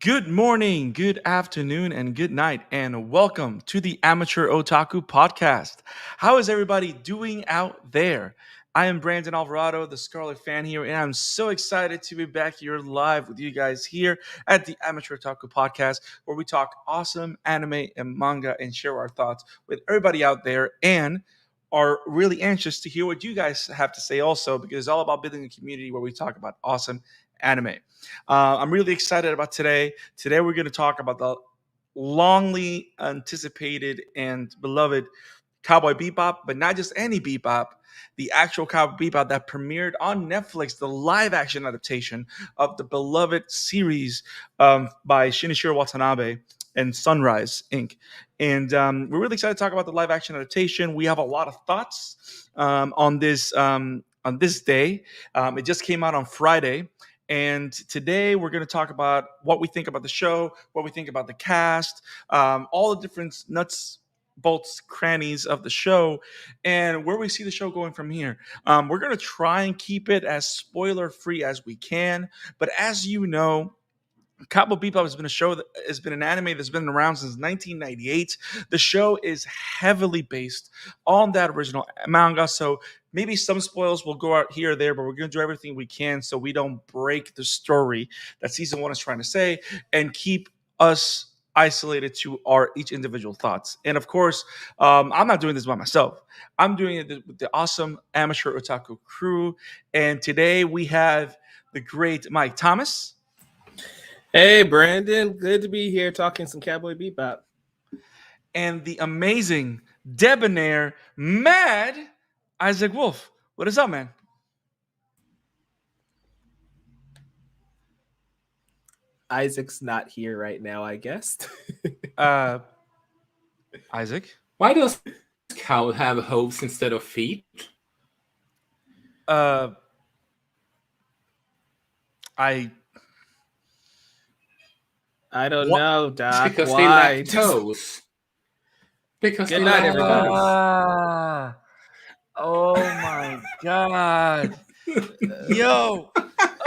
Good morning, good afternoon, and good night, and welcome to the Amateur Otaku Podcast. How is everybody doing out there? I am Brandon Alvarado, the Scarlet Fan here, and I'm so excited to be back here live with you guys here at the Amateur Otaku Podcast, where we talk awesome anime and manga and share our thoughts with everybody out there and are really anxious to hear what you guys have to say also because it's all about building a community where we talk about awesome anime. I'm really excited about today. Today, we're going to talk about the longly anticipated and beloved Cowboy Bebop, but not just any Bebop, the actual Cowboy Bebop that premiered on Netflix, the live action adaptation of the beloved series by Shinichiro Watanabe and Sunrise Inc. And we're really excited to talk about the live action adaptation. We have a lot of thoughts on this day. It just came out on Friday. And today we're going to talk about what we think about the show, what we think about the cast, all the different nuts, bolts, crannies of the show, and where we see the show going from here. We're going to try and keep it as spoiler free as we can. But as you know, Cowboy Bebop has been a show that has been an anime that's been around since 1998. The show is heavily based on that original manga, so maybe some spoils will go out here or there, but we're going to do everything we can so we don't break the story that season one is trying to say and keep us isolated to our each individual thoughts. And of course, I'm not doing this by myself. I'm doing it with the awesome amateur otaku crew. And today we have the great Mike Thomas. Hey, Brandon. Good to be here talking some Cowboy Bebop. And the amazing, debonair, mad Isaac Wolf. What is up, man? Isaac's not here right now, I guess. Isaac? Why does cow have hooves instead of feet? I don't know, Doc. Because Why? they lack toes. Because Good they night, lack everybody. toes. Oh my god. Yo.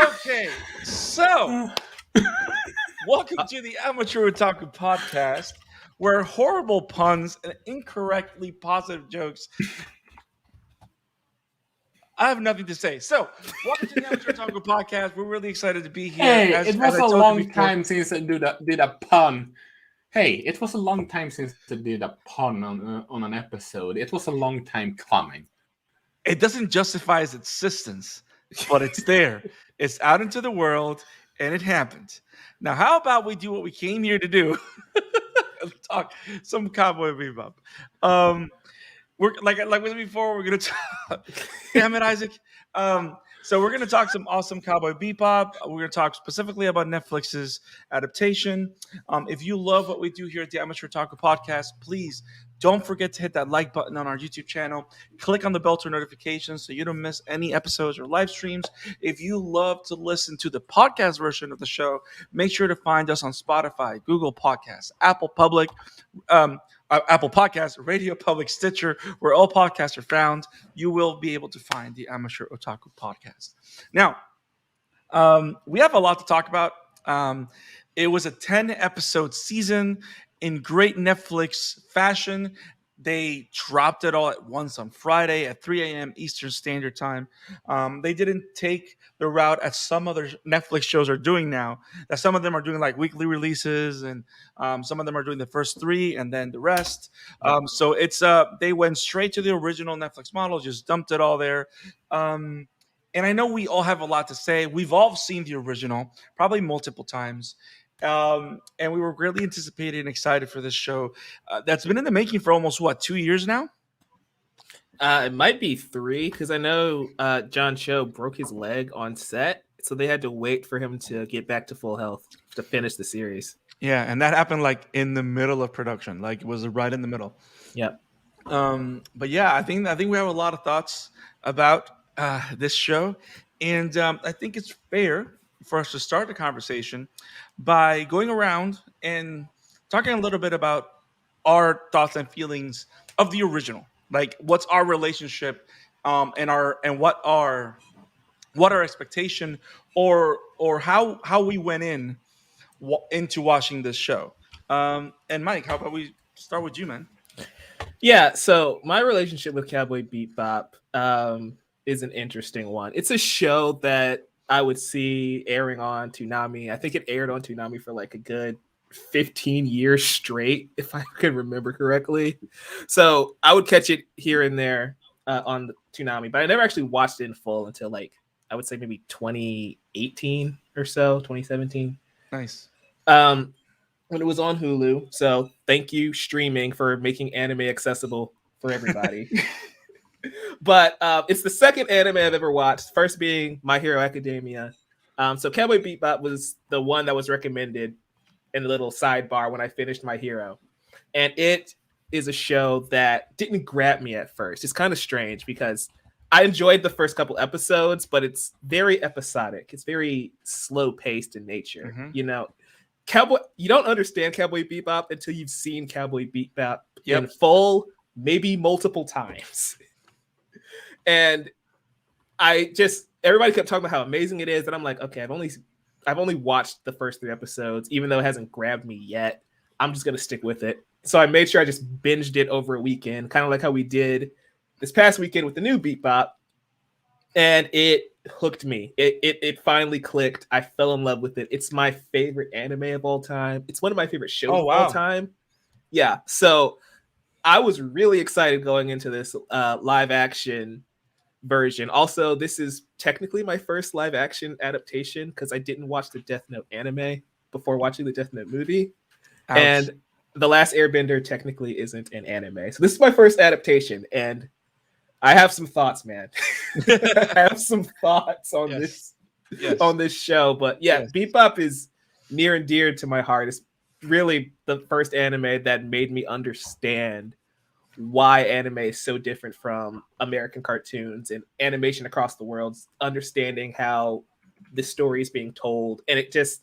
Okay. So, welcome to the Amateur Otaku Podcast, where horrible puns and incorrectly positive jokes. I have nothing to say. So, welcome to the Amateur Otaku Podcast. We're really excited to be here. Hey, As it was I a told you long before- time since I did a pun. Hey, it was a long time since I did a pun on an episode. It was a long time coming. It doesn't justify its existence, but it's there. It's out into the world, and it happened. Now, how about we do what we came here to do? Talk some Cowboy Bebop. We're like we said before, we're gonna talk. Damn it, Isaac. So we're gonna talk some awesome Cowboy Bebop. We're gonna talk specifically about Netflix's adaptation. If you love what we do here at the Amateur Otaku Podcast, please don't forget to hit that like button on our YouTube channel. Click on the bell to notifications so you don't miss any episodes or live streams. If you love to listen to the podcast version of the show, make sure to find us on Spotify, Google Podcasts, Apple Podcasts, Radio Public, Stitcher, where all podcasts are found. You will be able to find the Amateur Otaku Podcast. Now, we have a lot to talk about. It was a 10-episode season in great Netflix fashion. They dropped it all at once on Friday at 3 a.m. Eastern Standard Time. They didn't take the route as some other Netflix shows are doing now, that some of them are doing like weekly releases, and some of them are doing the first 3 and then the rest. So it's they went straight to the original Netflix model, just dumped it all there. And I know we all have a lot to say. We've all seen the original, probably multiple times. And we were greatly anticipated and excited for this show that's been in the making for almost 2 years now. It might be 3 because I know John Cho broke his leg on set, so they had to wait for him to get back to full health to finish the series. Yeah, and that happened like in the middle of production, like it was right in the middle. Yep. But yeah, I think we have a lot of thoughts about this show, and I think it's fair for us to start the conversation by going around and talking a little bit about our thoughts and feelings of the original. Like, what's our relationship, and what our expectation, or how we went in into watching this show. And Mike, how about we start with you, man? Yeah, so my relationship with Cowboy Bebop is an interesting one. It's a show that I would see airing on Toonami. I think it aired on Toonami for like a good 15 years straight, if I can remember correctly. So I would catch it here and there on Toonami, but I never actually watched it in full until like I would say maybe 2018 or so, 2017. Nice. Um, when it was on Hulu. So thank you, streaming, for making anime accessible for everybody. But it's the second anime I've ever watched. First being My Hero Academia. So Cowboy Bebop was the one that was recommended in the little sidebar when I finished My Hero, and it is a show that didn't grab me at first. It's kind of strange because I enjoyed the first couple episodes, but it's very episodic. It's very slow paced in nature. Mm-hmm. You know, you don't understand Cowboy Bebop until you've seen Cowboy Bebop in full, maybe multiple times. And everybody kept talking about how amazing it is, and I'm like, okay, I've only watched the first 3 episodes, even though it hasn't grabbed me yet. I'm just gonna stick with it. So I made sure I just binged it over a weekend, kind of like how we did this past weekend with the new Bebop, and it hooked me. It finally clicked. I fell in love with it. It's my favorite anime of all time. It's one of my favorite shows of all time. Yeah, so I was really excited going into this live action version. Also, this is technically my first live action adaptation because I didn't watch the Death Note anime before watching the Death Note movie. Ouch. And The Last Airbender technically isn't an anime. So this is my first adaptation, and I have some thoughts, man. I have some thoughts on this show. But yeah, Bebop is near and dear to my heart. It's really the first anime that made me understand why anime is so different from American cartoons and animation across the world, understanding how the story is being told. And it just,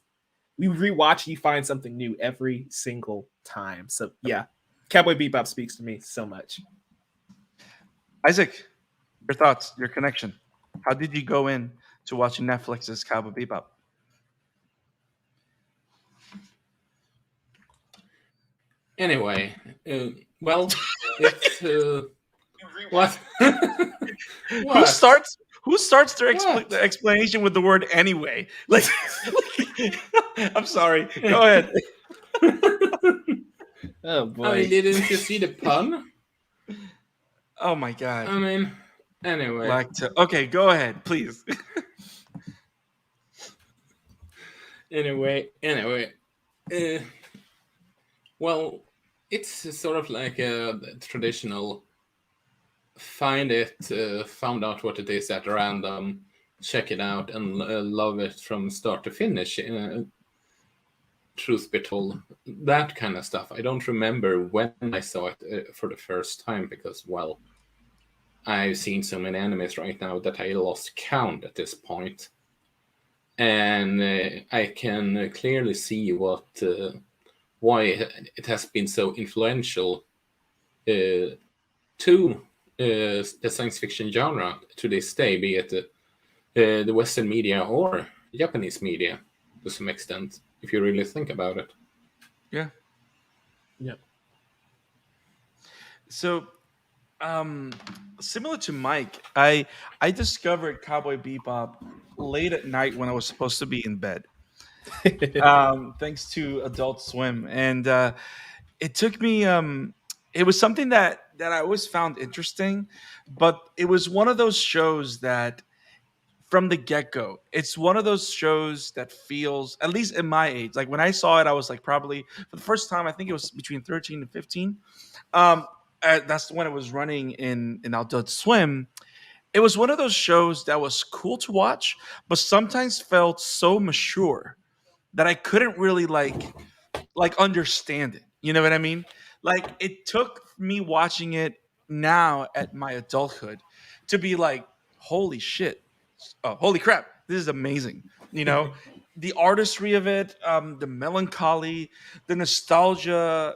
we rewatch, you find something new every single time. So yeah, Cowboy Bebop speaks to me so much. Isaac, your thoughts, your connection. How did you go in to watching Netflix's Cowboy Bebop? Anyway, well, it's what? What? Who starts their explanation with the word anyway? Like, I'm sorry. Go ahead. Oh boy! I mean, didn't you see the pun? Oh my god! I mean, anyway. Okay, go ahead, please. Anyway. Well, it's sort of like a traditional find it, found out what it is at random, check it out, and love it from start to finish. Truth be told, that kind of stuff. I don't remember when I saw it for the first time because, well, I've seen so many animes right now that I lost count at this point. And I can clearly see why it has been so influential to the science fiction genre to this day, be it the Western media or Japanese media to some extent, if you really think about it. Yeah. Yep. So, similar to Mike, I discovered Cowboy Bebop late at night when I was supposed to be in bed. Thanks to Adult Swim, and it took me. It was something that I always found interesting, but it was one of those shows that, from the get go, it's one of those shows that feels, at least in my age, like when I saw it, I was like probably for the first time. I think it was between 13 and 15. That's when it was running in Adult Swim. It was one of those shows that was cool to watch, but sometimes felt so mature that I couldn't really understand it. You know what I mean? Like, it took me watching it now at my adulthood to be like, holy shit, holy crap, this is amazing. You know, the artistry of it, the melancholy, the nostalgia,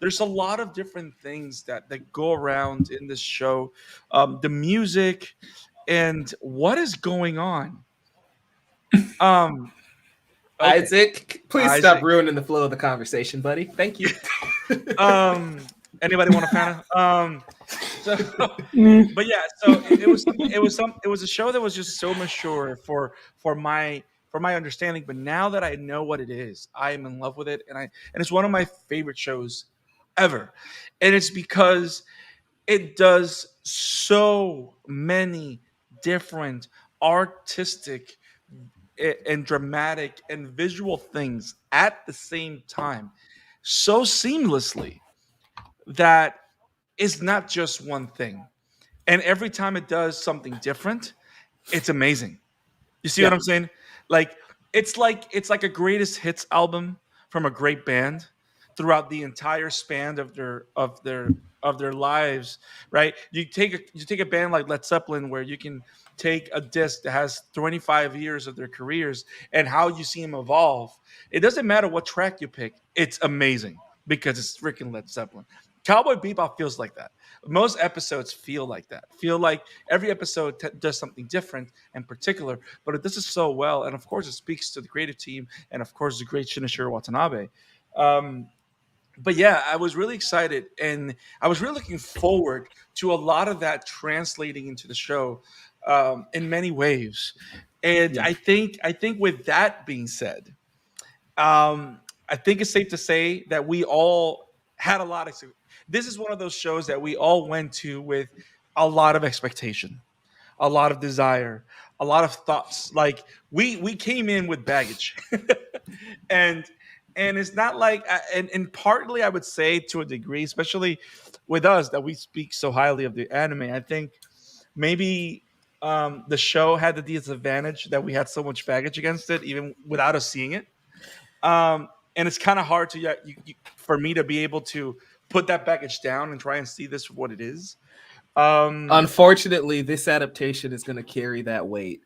there's a lot of different things that go around in this show, the music, and what is going on. Um, Okay, Isaac, please stop Isaac. ruining the flow of the conversation, buddy. Thank you. Um, anybody want a Fanta? So, Mm. but yeah, so it was a show that was just so mature for my understanding. But now that I know what it is, I am in love with it, and it's one of my favorite shows ever, and it's because it does so many different artistic and dramatic and visual things at the same time so seamlessly that it's not just one thing. And every time it does something different, it's amazing. You see what Yeah. I'm saying? Like it's like a greatest hits album from a great band throughout the entire span of their lives, right? You take a band like Led Zeppelin where you can take a disc that has 25 years of their careers and how you see them evolve. It doesn't matter what track you pick. It's amazing because it's freaking Led Zeppelin. Cowboy Bebop feels like that. Most episodes feel like that. Feel like every episode does something different and particular, but it does it so well. And of course, it speaks to the creative team and of course the great Shinichiro Watanabe. Um, but yeah, I was really excited and I was really looking forward to a lot of that translating into the show in many ways. And Yeah. I think with that being said, I think it's safe to say that we all had a lot of. This is one of those shows that we all went to with a lot of expectation, a lot of desire, a lot of thoughts. Like we came in with baggage, and it's not like and partly I would say to a degree, especially with us that we speak so highly of the anime. I think maybe the show had the disadvantage that we had so much baggage against it, even without us seeing it. And it's kind of hard to for me to be able to put that baggage down and try and see this for what it is. Um, Unfortunately, this adaptation is going to carry that weight.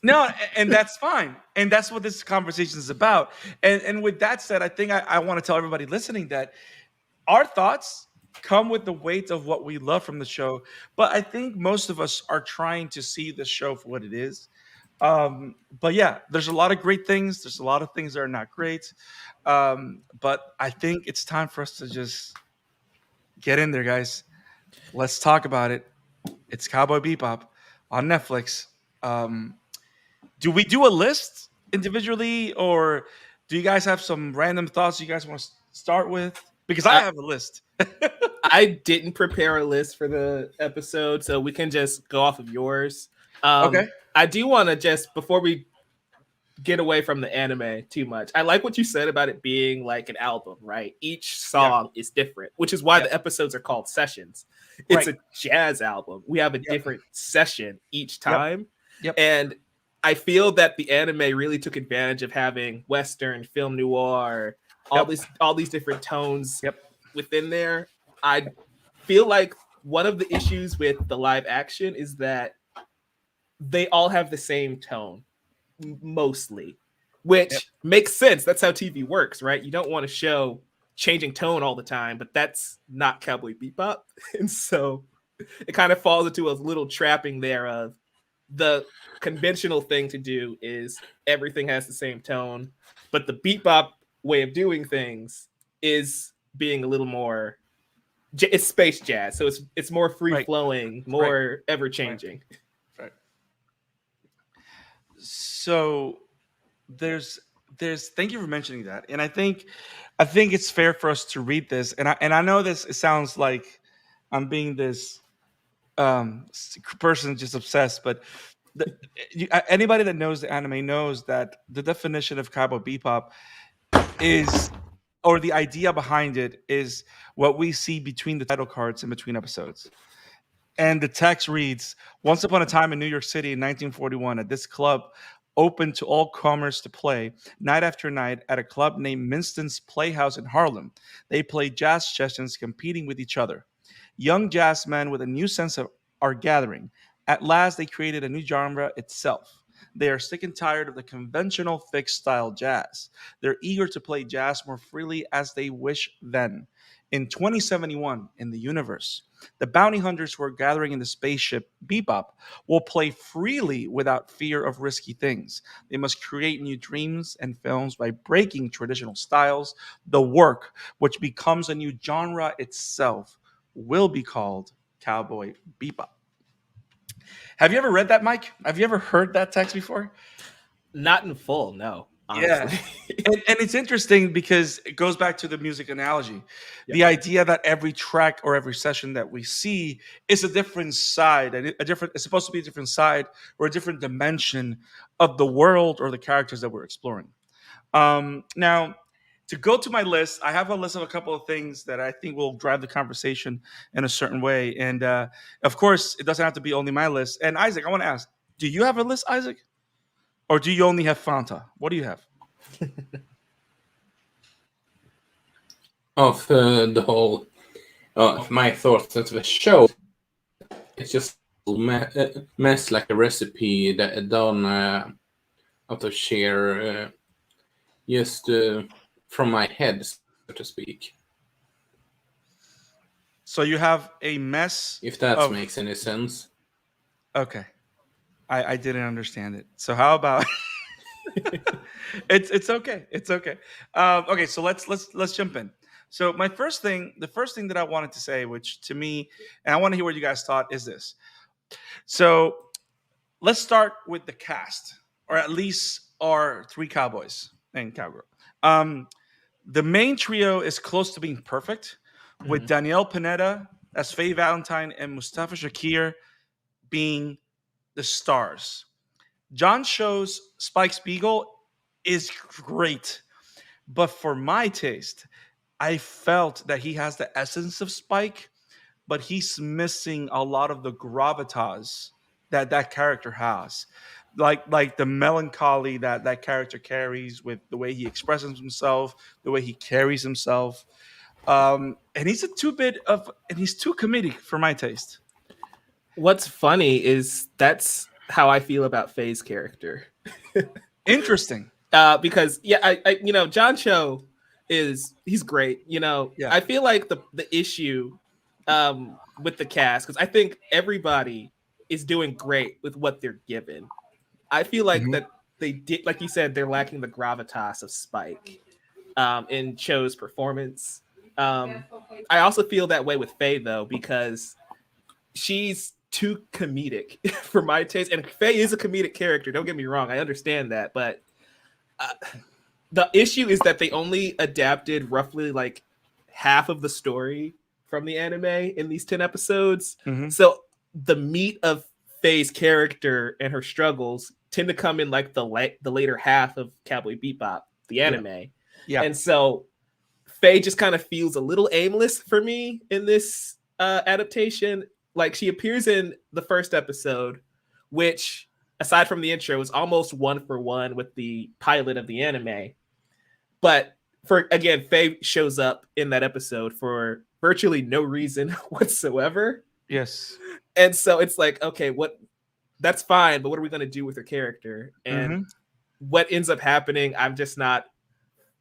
no, and that's fine, and that's what this conversation is about. And with that said, I think I want to tell everybody listening that our thoughts come with the weight of what we love from the show. But I think most of us are trying to see the show for what it is. But yeah, there's a lot of great things. There's a lot of things that are not great. But I think it's time for us to just get in there, guys. Let's talk about it. It's Cowboy Bebop on Netflix. Um, do we do a list individually, or do you guys have some random thoughts you guys want to start with? Because I I, have a list. I didn't prepare a list for the episode, so we can just go off of yours. Okay. I do want to just, before we get away from the anime too much, I like what you said about it being like an album, right? Each Yeah. song is different, which is why Yep. the episodes are called sessions. It's Right. a jazz album. We have a Yep. different session each Yep. time. Yep. And I feel that the anime really took advantage of having Western, film noir, Yep. all these different tones Yep. within there. I feel like one of the issues with the live action is that they all have the same tone, mostly, Yep. which makes sense. That's how TV works, right? You don't want to show changing tone all the time, but that's not Cowboy Bebop. And so it kind of falls into a little trapping there of the conventional thing to do is everything has the same tone, but the Bebop way of doing things is being a little more, it's space jazz, so it's more free Right. flowing, Right. more ever changing. Right. So there's thank you for mentioning that, and I think it's fair for us to read this, and I know this it sounds like I'm being this person just obsessed, but anybody that knows the anime knows that the definition of Cowboy Bebop is, or the idea behind it is what we see between the title cards in between episodes. And the text reads: Once upon a time in New York City in 1941, at this club open to all comers to play, night after night, at a club named Minston's Playhouse in Harlem, they played jazz sessions competing with each other. Young jazz men with a new sense of are gathering. At last, they created a new genre itself. They are sick and tired of the conventional fixed style jazz. They're eager to play jazz more freely as they wish then. In 2071, in the universe, the bounty hunters who are gathering in the spaceship Bebop will play freely without fear of risky things. They must create new dreams and films by breaking traditional styles. The work, which becomes a new genre itself, will be called Cowboy Bebop. Have you ever read that, Mike? Have you ever heard that text before? Not in full, no, Yeah. honestly. And it's interesting because it goes back to the music analogy. Yeah. The idea that every track or every session that we see is a different side, and it's supposed to be a different side or a different dimension of the world or the characters that we're exploring. Now, to go to my list, I have a list of a couple of things that I think will drive the conversation in a certain way. And of course, it doesn't have to be only my list. And Isaac, I want to ask, do you have a list, Isaac? Or do you only have Fanta? What do you have? Of the whole, my thoughts of the show, it's just mess like a recipe that done out of sheer, just from my head, so to speak. So you have a mess If that of. makes any sense. Okay, I didn't understand it. So how about it's okay. It's okay. Okay, so let's jump in. So the first thing that I wanted to say, which to me, and I want to hear what you guys thought, is this. So let's start with the cast, or at least our three cowboys and cowgirl. Um, the main trio is close to being perfect, with Mhm. Danielle Pineda as Faye Valentine and Mustafa Shakir being the stars. John Show's Spike Spiegel is great, but for my taste, I felt that he has the essence of Spike, but he's missing a lot of the gravitas that that character has. Like the melancholy that that character carries with the way he expresses himself, the way he carries himself. And he's a too bit of and he's too comedic for my taste. What's funny is that's how I feel about Faye's character. Interesting. Because yeah, John Cho he's great. Yeah. I feel like the issue with the cast, because I think everybody is doing great with what they're given. I feel like Mhm. that they did, like you said, they're lacking the gravitas of Spike in Cho's performance. I also feel that way with Faye though, because she's too comedic for my taste. And Faye is a comedic character. Don't get me wrong. I understand that. But uh, the issue is that they only adapted roughly like half of the story from the anime in these 10 episodes. Mhm. So the meat of Faye's character and her struggles tend to come in like the later half of Cowboy Bebop, the Yeah. anime. Yeah. And so Faye just kind of feels a little aimless for me in this adaptation. Like she appears in the first episode, which, aside from the intro, is almost one for one with the pilot of the anime. But for again, Faye shows up in that episode for virtually no reason whatsoever. Yes. And so it's like, okay, that's fine, but what are we going to do with her character? And Mhm. what ends up happening, I'm just not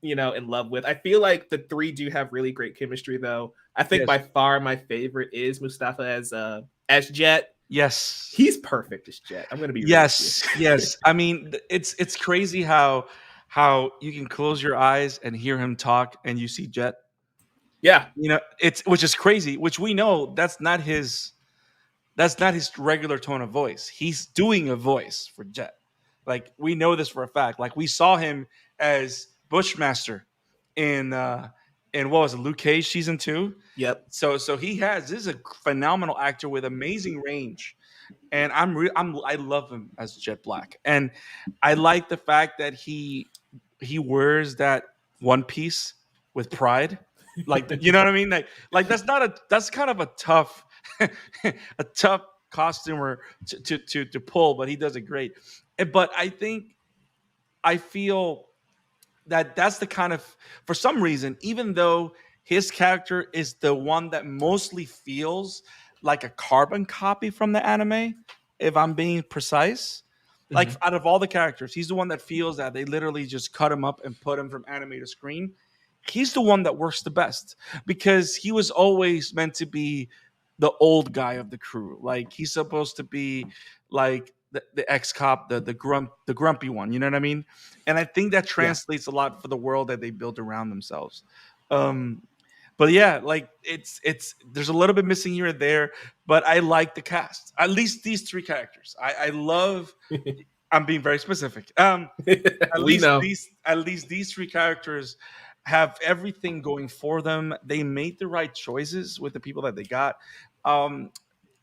in love with. I feel like the three do have really great chemistry, though. I think Yes. by far my favorite is Mustafa as Jet. Yes. He's perfect as Jet. I'm gonna be real with Yes. Yes. I mean, it's crazy how you can close your eyes and hear him talk and you see Jet. you. Yeah, It's which is crazy, which we know that's not his regular tone of voice. He's doing a voice for Jet. Like we know this for a fact. Like we saw him as Bushmaster in what was it, Luke Cage season 2. yep. So this is a phenomenal actor with amazing range. And I love him as Jet Black. And I like the fact that he wears that one piece with pride. Like you know what I mean? Like that's kind of a tough a tough costumer to pull, but he does it great. But I feel that that's the kind of for some reason, even though his character is the one that mostly feels like a carbon copy from the anime, if I'm being precise. Like Mhm. out of all the characters, he's the one that feels that they literally just cut him up and put him from anime to screen. he's the one that works the best because he was always meant to be the old guy of the crew. Like he's supposed to be like the ex cop, the grumpy one. You know what I mean? And I think that Yeah. translates a lot for the world that they build around themselves. Um, but yeah, like it's there's a little bit missing here and there, but I like the cast. At least these three characters. I love. I'm being very specific. We know. At least these three characters have everything going for them. They made the right choices with the people that they got. Um,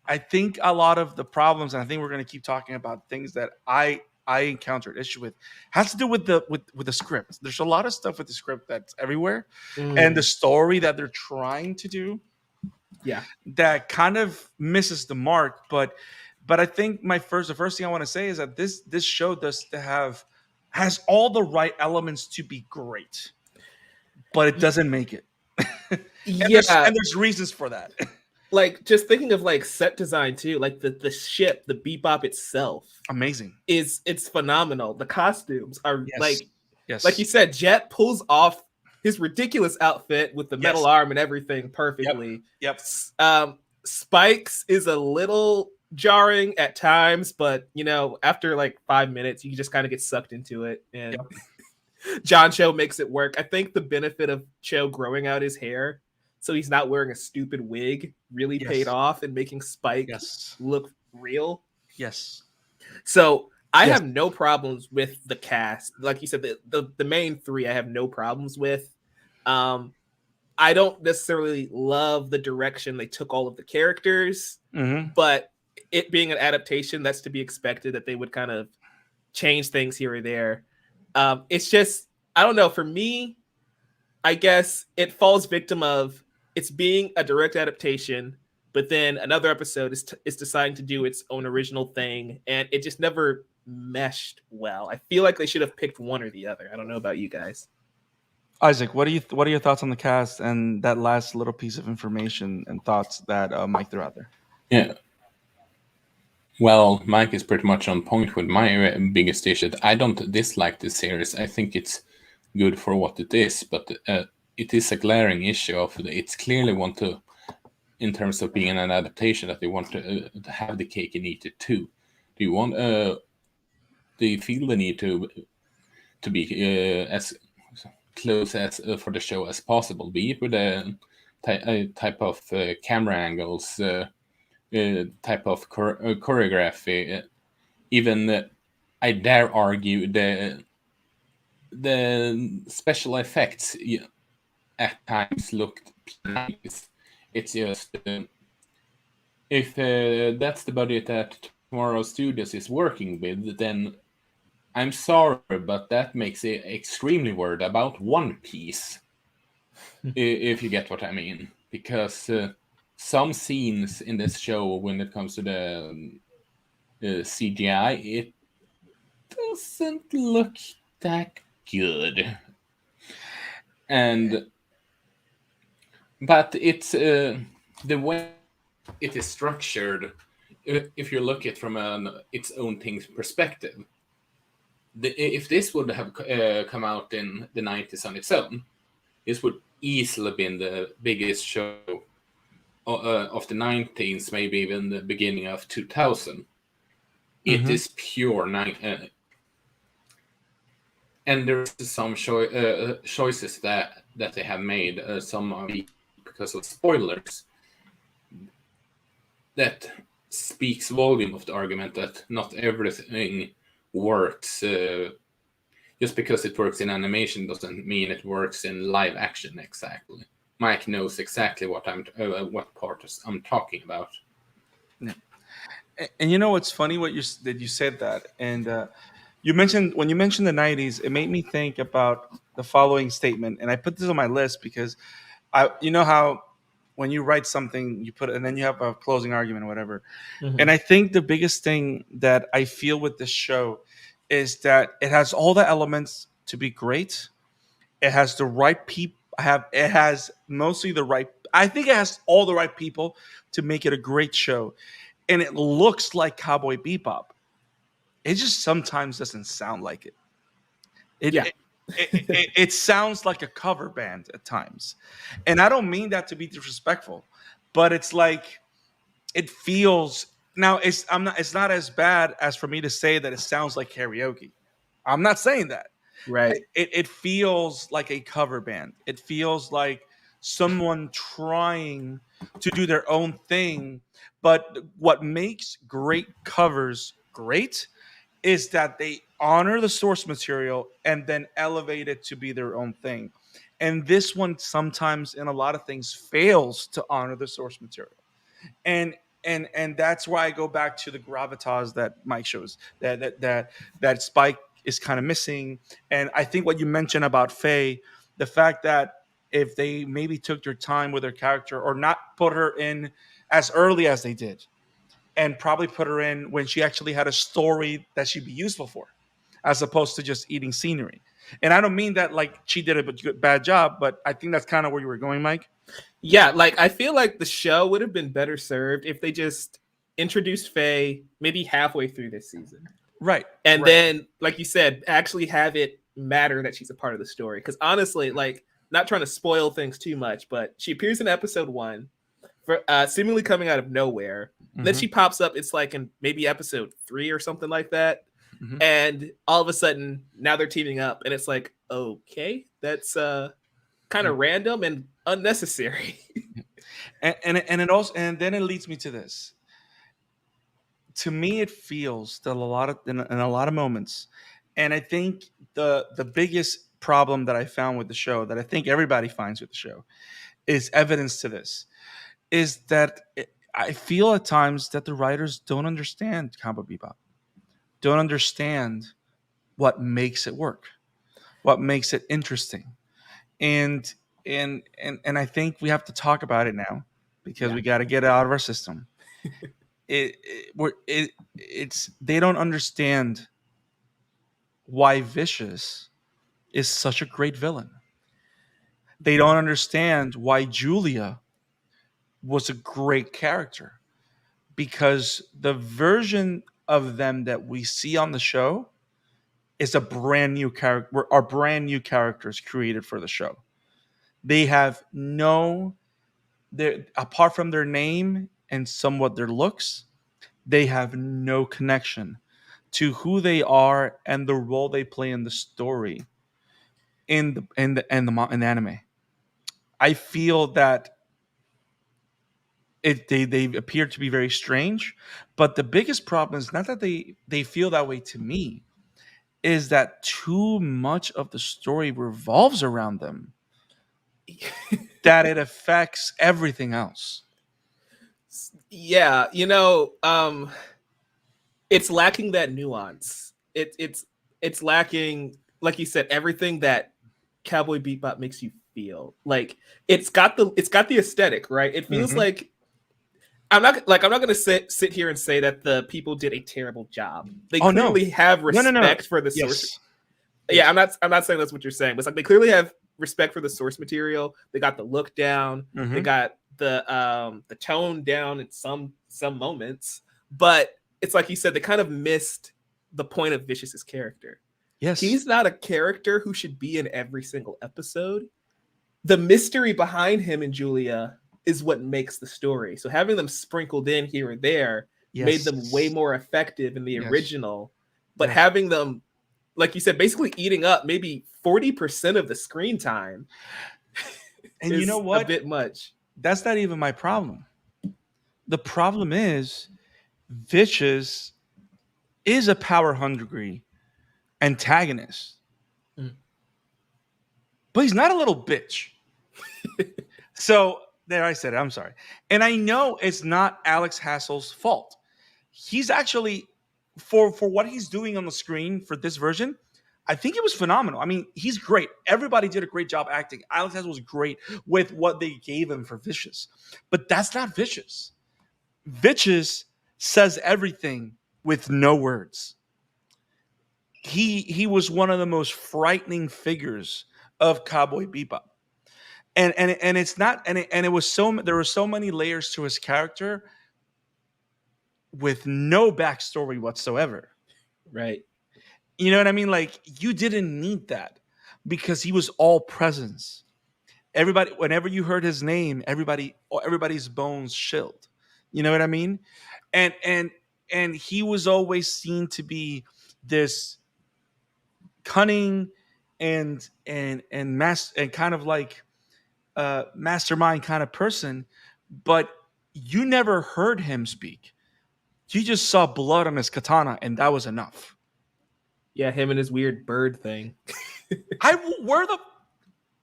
I think a lot of the problems, and I think we're going to keep talking about things that I encountered issue with, has to do with the script. There's a lot of stuff with the script that's everywhere, and the Mm, story that they're trying to do yeah. that kind of misses the mark. But I think the first thing I want to say is that this show has all the right elements to be great, but it doesn't make it. Yeah. And there's reasons for that. Like just thinking of like set design too, like the ship, the Bebop itself Amazing. it's phenomenal. The costumes are Yes. like you Yes. said, Jet pulls off his ridiculous outfit with the metal Yes. arm and everything Yep. perfectly. Yep. Spikes is a little jarring at times, but you know, after like 5 minutes, you just kind of get sucked into it. And Yep. John Cho makes it work. I think the benefit of Cho growing out his hair so he's not wearing a stupid wig really paid Yes. off and making Spike Yes. look real. Yes. So I Yes. have no problems with the cast. Like you said, the main three I have no problems with. I don't necessarily love the direction they took all of the characters, but it being an adaptation, that's to be expected that they would kind of change things here or there. It's just, I don't know. For me, I guess it falls victim of it's being a direct adaptation, but then another episode is deciding to do its own original thing, and it just never meshed well. I feel like they should have picked one or the other. I don't know about you guys. Isaac, what are your thoughts on the cast and that last little piece of information and thoughts that Mike threw out there? Yeah. Well, Mike is pretty much on point with my biggest issue. I don't dislike this series. I think it's good for what it is, but it is a glaring issue of it's clearly want to, in terms of being an adaptation, that they want to have the cake and eat it too. Do you want? Do you feel the need to be as close as for the show as possible, be it with a type of camera angles, type of choreography, even I dare argue the special effects at times looked nice. It's just if that's the budget that Tomorrow Studios is working with, then I'm sorry, but that makes it extremely worried about One Piece, if you get what I mean. Because some scenes in this show, when it comes to the CGI, it doesn't look that good. But it's the way it is structured. If you look at it from its own thing's perspective, if this would have come out in the 90s on its own, this would easily have been the biggest show of the 90s, maybe even the beginning of 2000. It is pure and there's some choices that they have made, some of it because of spoilers, that speaks volume of the argument that not everything works. Just because it works in animation doesn't mean it works in live action exactly. Mike knows exactly what part I'm talking about. Yeah. And you know what's funny? That you said that, and you mentioned when you mentioned the '90s, it made me think about the following statement, and I put this on my list because you know how when you write something, you put it, and then you have a closing argument or whatever. And I think the biggest thing that I feel with this show is that it has all the elements to be great. It has the right people. It has mostly the right. I think it has all the right people to make it a great show, and it looks like Cowboy Bebop. It just sometimes doesn't sound like it. Yeah. It sounds like a cover band at times, and I don't mean that to be disrespectful, but it's like it feels now. It's not as bad as for me to say that it sounds like karaoke. I'm not saying that. Right. It feels like a cover band. It feels like someone trying to do their own thing. But what makes great covers great is that they honor the source material and then elevate it to be their own thing. And this one sometimes in a lot of things fails to honor the source material. And and that's why I go back to the gravitas that Mike shows that Spike is kind of missing. And I think what you mentioned about Faye, the fact that if they maybe took their time with her character or not put her in as early as they did, and probably put her in when she actually had a story that she'd be useful for, as opposed to just eating scenery. And I don't mean that like she did a bad job, but I think that's kind of where you were going, Mike. Yeah, like I feel like the show would have been better served if they just introduced Faye maybe halfway through this season. Right. And right. then, like you said, actually have it matter that she's a part of the story. Because honestly, like, not trying to spoil things too much, but she appears in episode 1 for seemingly coming out of nowhere. Mm-hmm. Then she pops up, it's like in maybe episode 3 or something like that. Mm-hmm. And all of a sudden, now they're teaming up, and it's like, okay, that's kind of random and unnecessary. and it also, and then it leads me to this. To me, it feels that in a lot of moments, and I think the biggest problem that I found with the show, that I think everybody finds with the show, is evidence to this, is that I feel at times that the writers don't understand Cowboy Bebop, don't understand what makes it work, what makes it interesting, and I think we have to talk about it now because we got to get it out of our system. It's they don't understand why Vicious is such a great villain. They don't understand why Julia was a great character, because the version of them that we see on the show is a brand new character, are brand new characters created for the show. They have apart from their name and somewhat their looks, they have no connection to who they are and the role they play in the story in the anime. I feel that they appear to be very strange, but the biggest problem is not that they feel that way to me, is that too much of the story revolves around them that it affects everything else. Yeah, it's lacking that nuance. It's lacking, like you said, everything that Cowboy Bebop makes you feel. Like it's got the aesthetic, right? It feels like I'm not gonna sit here and say that the people did a terrible job. They clearly have respect for the source. Yeah, I'm not saying that's what you're saying, but it's like they clearly have respect for the source material. They got the look down. They got the tone down in some moments, but it's like you said, they kind of missed the point of Vicious's character. Yes, he's not a character who should be in every single episode. The mystery behind him and Julia is what makes the story. So having them sprinkled in here and there made them way more effective in the original. But having them, like you said, basically eating up maybe 40% of the screen time. And you know what? A bit much. That's not even my problem. The problem is Vicious is a power hungry antagonist. But he's not a little bitch. So there, I said it. I'm sorry. And I know it's not Alex Hassel's fault. He's actually, for what he's doing on the screen for this version, I think it was phenomenal. I mean, he's great. Everybody did a great job acting. Alex Hassel was great with what they gave him for Vicious. But that's not Vicious. Vicious says everything with no words. He was one of the most frightening figures of Cowboy Bebop. And it's not, and it was there were so many layers to his character with no backstory whatsoever. Right. You know what I mean? Like, you didn't need that. because he was all presence. Everybody, whenever you heard his name, everybody's bones chilled. You know what I mean? And he was always seen to be this cunning and kind of like mastermind kind of person, but you never heard him speak. You just saw blood on his katana, and that was enough. Yeah, him and his weird bird thing. I where the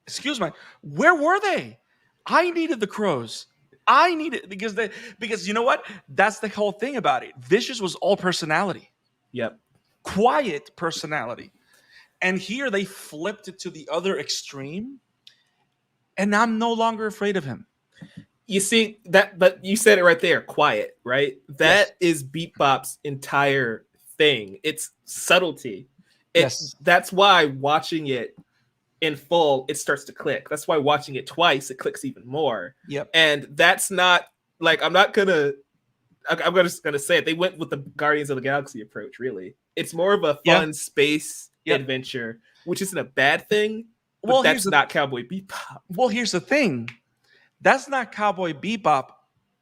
excuse me, where were they? I needed the crows. I needed because you know what? That's the whole thing about it. Vicious was all personality, Yep. quiet personality, and here they flipped it to the other extreme, and I'm no longer afraid of him. You see that, but you said it right there. Quiet, right? Yes. That is Bebop's entire thing. It's subtlety. Yes. That's why watching it in full, it starts to click. That's why watching it twice, it clicks even more. Yep. And that's not like I'm just gonna say it. They went with the Guardians of the Galaxy approach. Really, it's more of a fun space adventure, which isn't a bad thing. But well, that's not Cowboy Bebop. Well, here's the thing. That's not Cowboy Bebop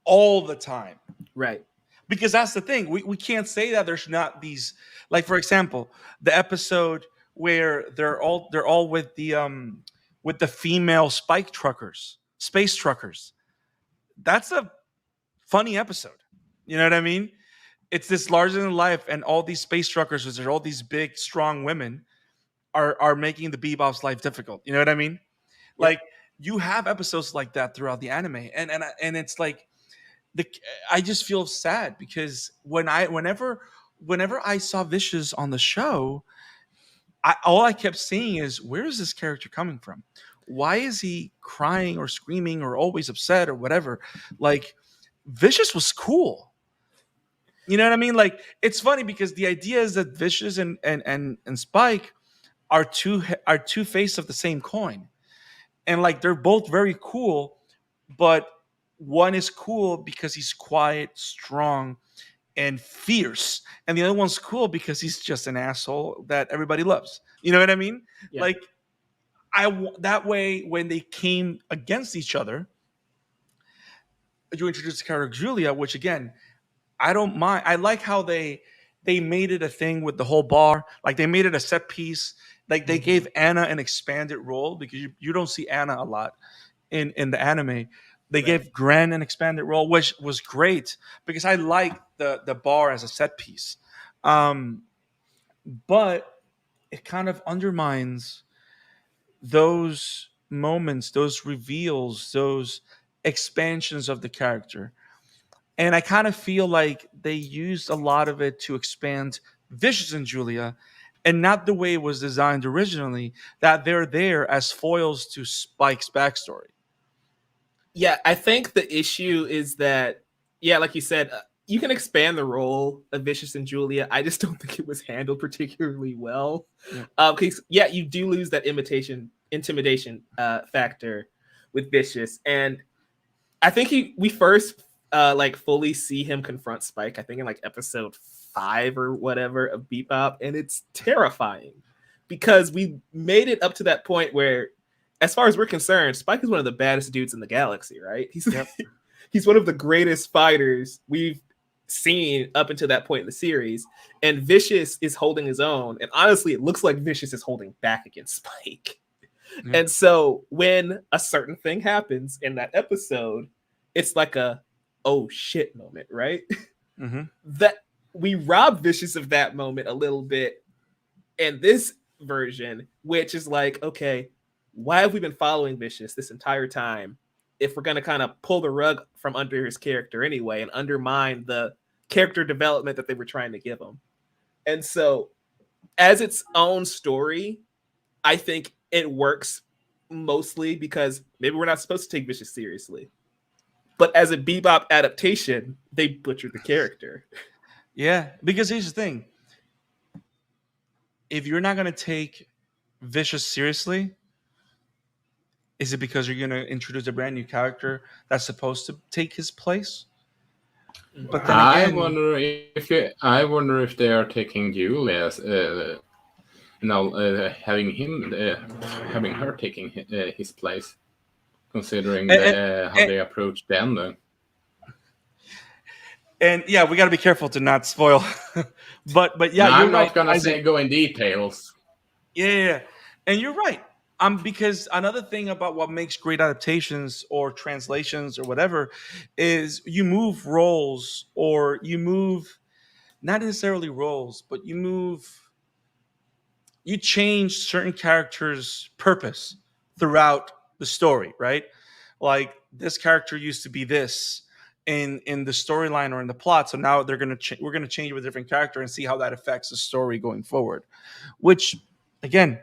all the time. Right. Because that's the thing. We can't say that there's not these, like, for example, the episode where they're all with the female space truckers. That's a funny episode. You know what I mean? It's this larger than life, and all these space truckers, which are all these big, strong women, are making the Bebop's life difficult. You know what I mean? Yep. Like, you have episodes like that throughout the anime, and it's like I just feel sad because whenever I saw Vicious on the show, all I kept seeing is, where is this character coming from? Why is he crying or screaming or always upset or whatever? Like, Vicious was cool. You know what I mean? Like, it's funny because the idea is that Vicious and Spike are two faces of the same coin. And like, they're both very cool, but one is cool because he's quiet, strong, and fierce, and the other one's cool because he's just an asshole that everybody loves. You know what I mean? Yeah. Like, that way, when they came against each other, you introduced the character Julia, which again, I don't mind. I like how they made it a thing with the whole bar. Like, they made it a set piece. Like, they gave Anna an expanded role because you don't see Anna a lot in the anime. They gave Gren an expanded role, which was great because I like the bar as a set piece. But it kind of undermines those moments, those reveals, those expansions of the character. And I kind of feel like they used a lot of it to expand Vicious and Julia, and not the way it was designed originally, that they're there as foils to Spike's backstory. Yeah, I think the issue is that, like you said, you can expand the role of Vicious and Julia. I just don't think it was handled particularly well. Because, you do lose that intimidation factor with Vicious. And I think we first fully see him confront Spike, I think in like episode 5 or whatever of Bebop. And it's terrifying because we made it up to that point where, as far as we're concerned, Spike is one of the baddest dudes in the galaxy, right? He's one of the greatest fighters we've seen up until that point in the series. And Vicious is holding his own. And honestly, it looks like Vicious is holding back against Spike. Yeah. And so when a certain thing happens in that episode, it's like a, oh shit moment, right? Mm-hmm. That we rob Vicious of that moment a little bit in this version, which is like, okay, why have we been following Vicious this entire time if we're going to kind of pull the rug from under his character anyway and undermine the character development that they were trying to give him? And so as its own story, I think it works mostly because maybe we're not supposed to take Vicious seriously. But as a Bebop adaptation, they butchered the character. Yeah, because here's the thing. If you're not going to take Vicious seriously, is it because you're going to introduce a brand new character that's supposed to take his place? But then again, I wonder if they are taking Julia having her taking his place, considering And, how they approach the ending. and yeah, we got to be careful to not spoil. but yeah, Now, you're I'm right, not gonna Isaac. go in details. Yeah, and you're right. Because another thing about what makes great adaptations or translations or whatever is you move roles, or you move not necessarily roles, but you change certain characters' purpose throughout the story, right? Like this character used to be this in the storyline or in the plot, so now we're gonna change with a different character and see how that affects the story going forward. Which, again,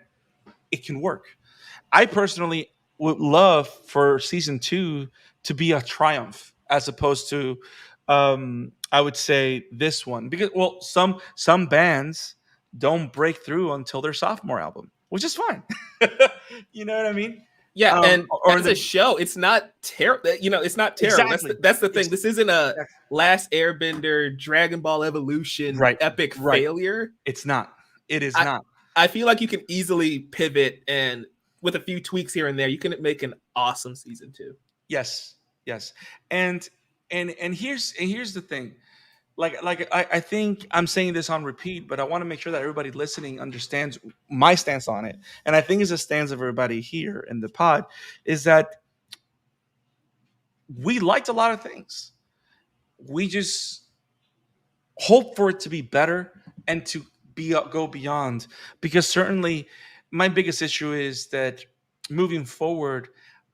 it can work. I personally would love for season two to be a triumph as opposed to, I would say this one, because well, some bands don't break through until their sophomore album, which is fine. You know what I mean? Yeah, and Or in as a the show, it's not terrible. It's not terrible. exactly, That's the thing. it's This isn't a exactly Last Airbender, Dragon Ball Evolution right, epic right. failure. It's not. It is I not. I feel like you can easily pivot, and with a few tweaks here and there, you can make an awesome season two. Yes, yes, and here's the thing. I think I'm saying this on repeat, but I want to make sure that everybody listening understands my stance on it. And I think it's a stance of everybody here in the pod, is that we liked a lot of things. We just hope for it to be better and to be go beyond, because certainly my biggest issue is that moving forward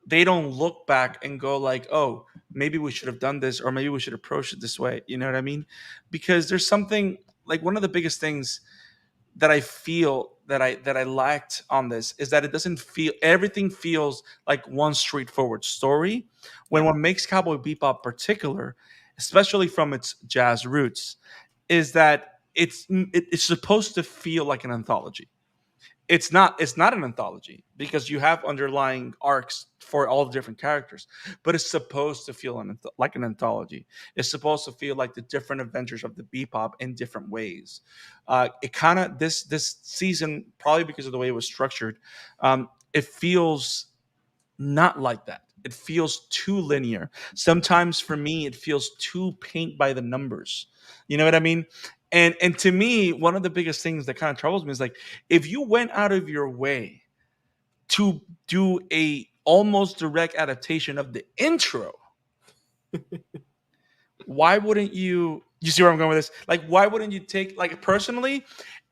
they don't look back and go like, oh, maybe we should have done this, or maybe we should approach it this way, you know what I mean? Because there's something, like one of the biggest things that I feel that I lacked on this is that it doesn't feel, everything feels like one straightforward story. When Yeah. what makes Cowboy Bebop particular, especially from its jazz roots, is that it's supposed to feel like an anthology. It's not an anthology because you have underlying arcs for all the different characters, but it's supposed to feel like an anthology. It's supposed to feel like the different adventures of the Bebop in different ways. It kind of, this season, probably because of the way it was structured, it feels not like that. It feels too linear. Sometimes for me, it feels too paint by the numbers. You know what I mean? And to me, one of the biggest things that kind of troubles me is like, if you went out of your way to do a almost direct adaptation of the intro, why wouldn't you see where I'm going with this? Like, why wouldn't you take, like, personally,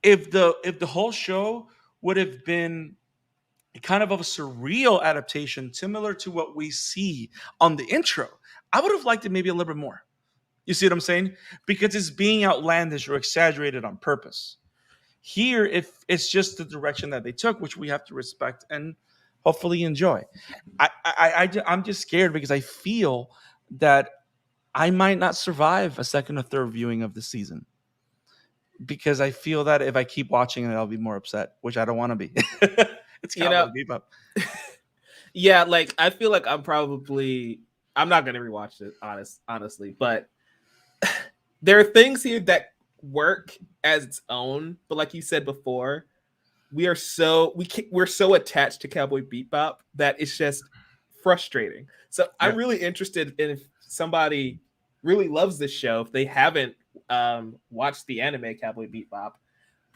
if the whole show would have been kind of a surreal adaptation similar to what we see on the intro, I would have liked it maybe a little bit more. You see what I'm saying? Because it's being outlandish or exaggerated on purpose. Here, if it's just the direction that they took, which we have to respect and hopefully enjoy. I'm just scared because I feel that I might not survive a second or third viewing of the season, because I feel that if I keep watching it, I'll be more upset, which I don't want to be. It's You Cowboy know, Bebop. yeah, like I feel like I'm not gonna rewatch it, honestly, but there are things here that work as its own. But like you said before, we're so attached to Cowboy Bebop that it's just frustrating. So Yeah. I'm really interested in if somebody really loves this show, if they haven't watched the anime Cowboy Bebop,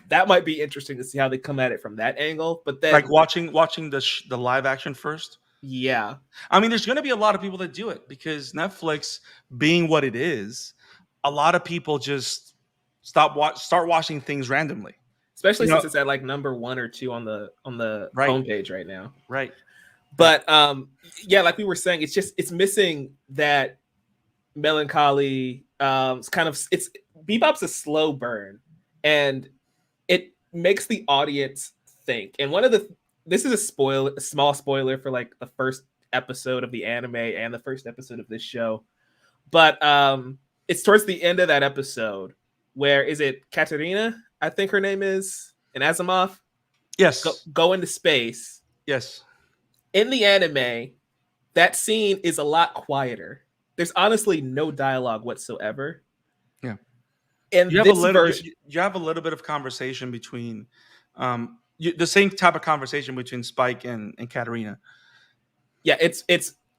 that might be interesting to see how they come at it from that angle. But then, Like watching the live action first. yeah, I mean, there's going to be a lot of people that do it because Netflix, being what it is, a lot of people just start watching things randomly. especially You know, since it's at like number 1 or 2 on the right, homepage right now. right. But yeah, like we were saying, it's missing that melancholy. It's Bebop's a slow burn, and it makes the audience think. And this is a small spoiler for like the first episode of the anime and the first episode of this show, but it's towards the end of that episode where is it Katerina? I think her name is, in Asimov. Yes, Go into space. yes. In the anime, that scene is a lot quieter. There's honestly no dialogue whatsoever. Yeah. And You have a this little. version, You have a little bit of conversation between the same type of conversation between Spike and Katarina. Yeah, it's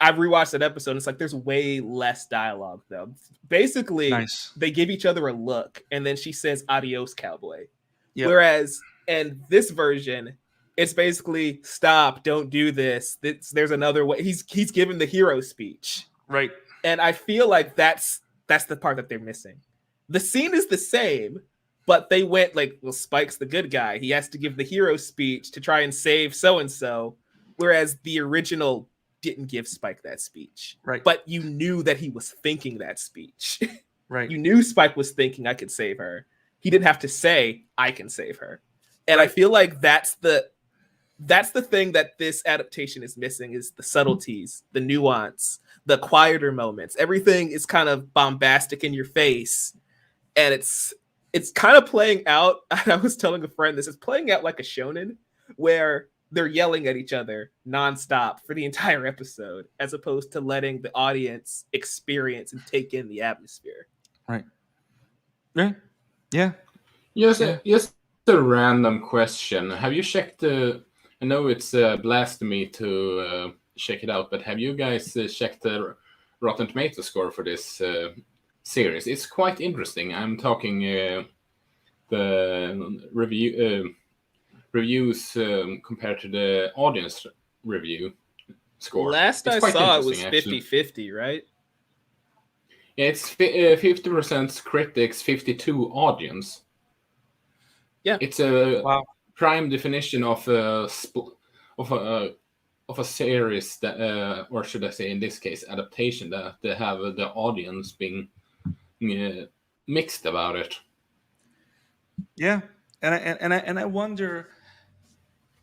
I've rewatched that episode. And it's like there's way less dialogue though. Basically, Nice. they give each other a look, and then she says "Adios, cowboy." Yep. Whereas in this version, it's basically "Stop, don't do this." There's another way. He's given the hero speech, Right. and I feel like that's the part that they're missing. The scene is the same, but they went like, well, Spike's the good guy. He has to give the hero speech to try and save so and so, whereas the original didn't give Spike that speech. Right. But you knew that he was thinking that speech. Right. You knew Spike was thinking, I could save her. He didn't have to say, I can save her. And I feel like that's the thing that this adaptation is missing, is the subtleties, the nuance, the quieter moments. Everything is kind of bombastic in your face. And it's kind of playing out. I was telling a friend this, is playing out like a shonen where they're yelling at each other nonstop for the entire episode, as opposed to letting the audience experience and take in the atmosphere. Right. Yeah. Yeah. Yes. Just a random question. Have you checked the? I know it's blasphemy to check it out, but have you guys checked the Rotten Tomato score for this series? It's quite interesting. I'm talking the reviews compared to the audience review score. Last I saw, it was 50-50, right? Yeah, it's 50% critics, 52 audience. Yeah, it's a prime definition of a series that, or should I say, in this case, adaptation, that they have the audience being mixed about it. Yeah, and I wonder,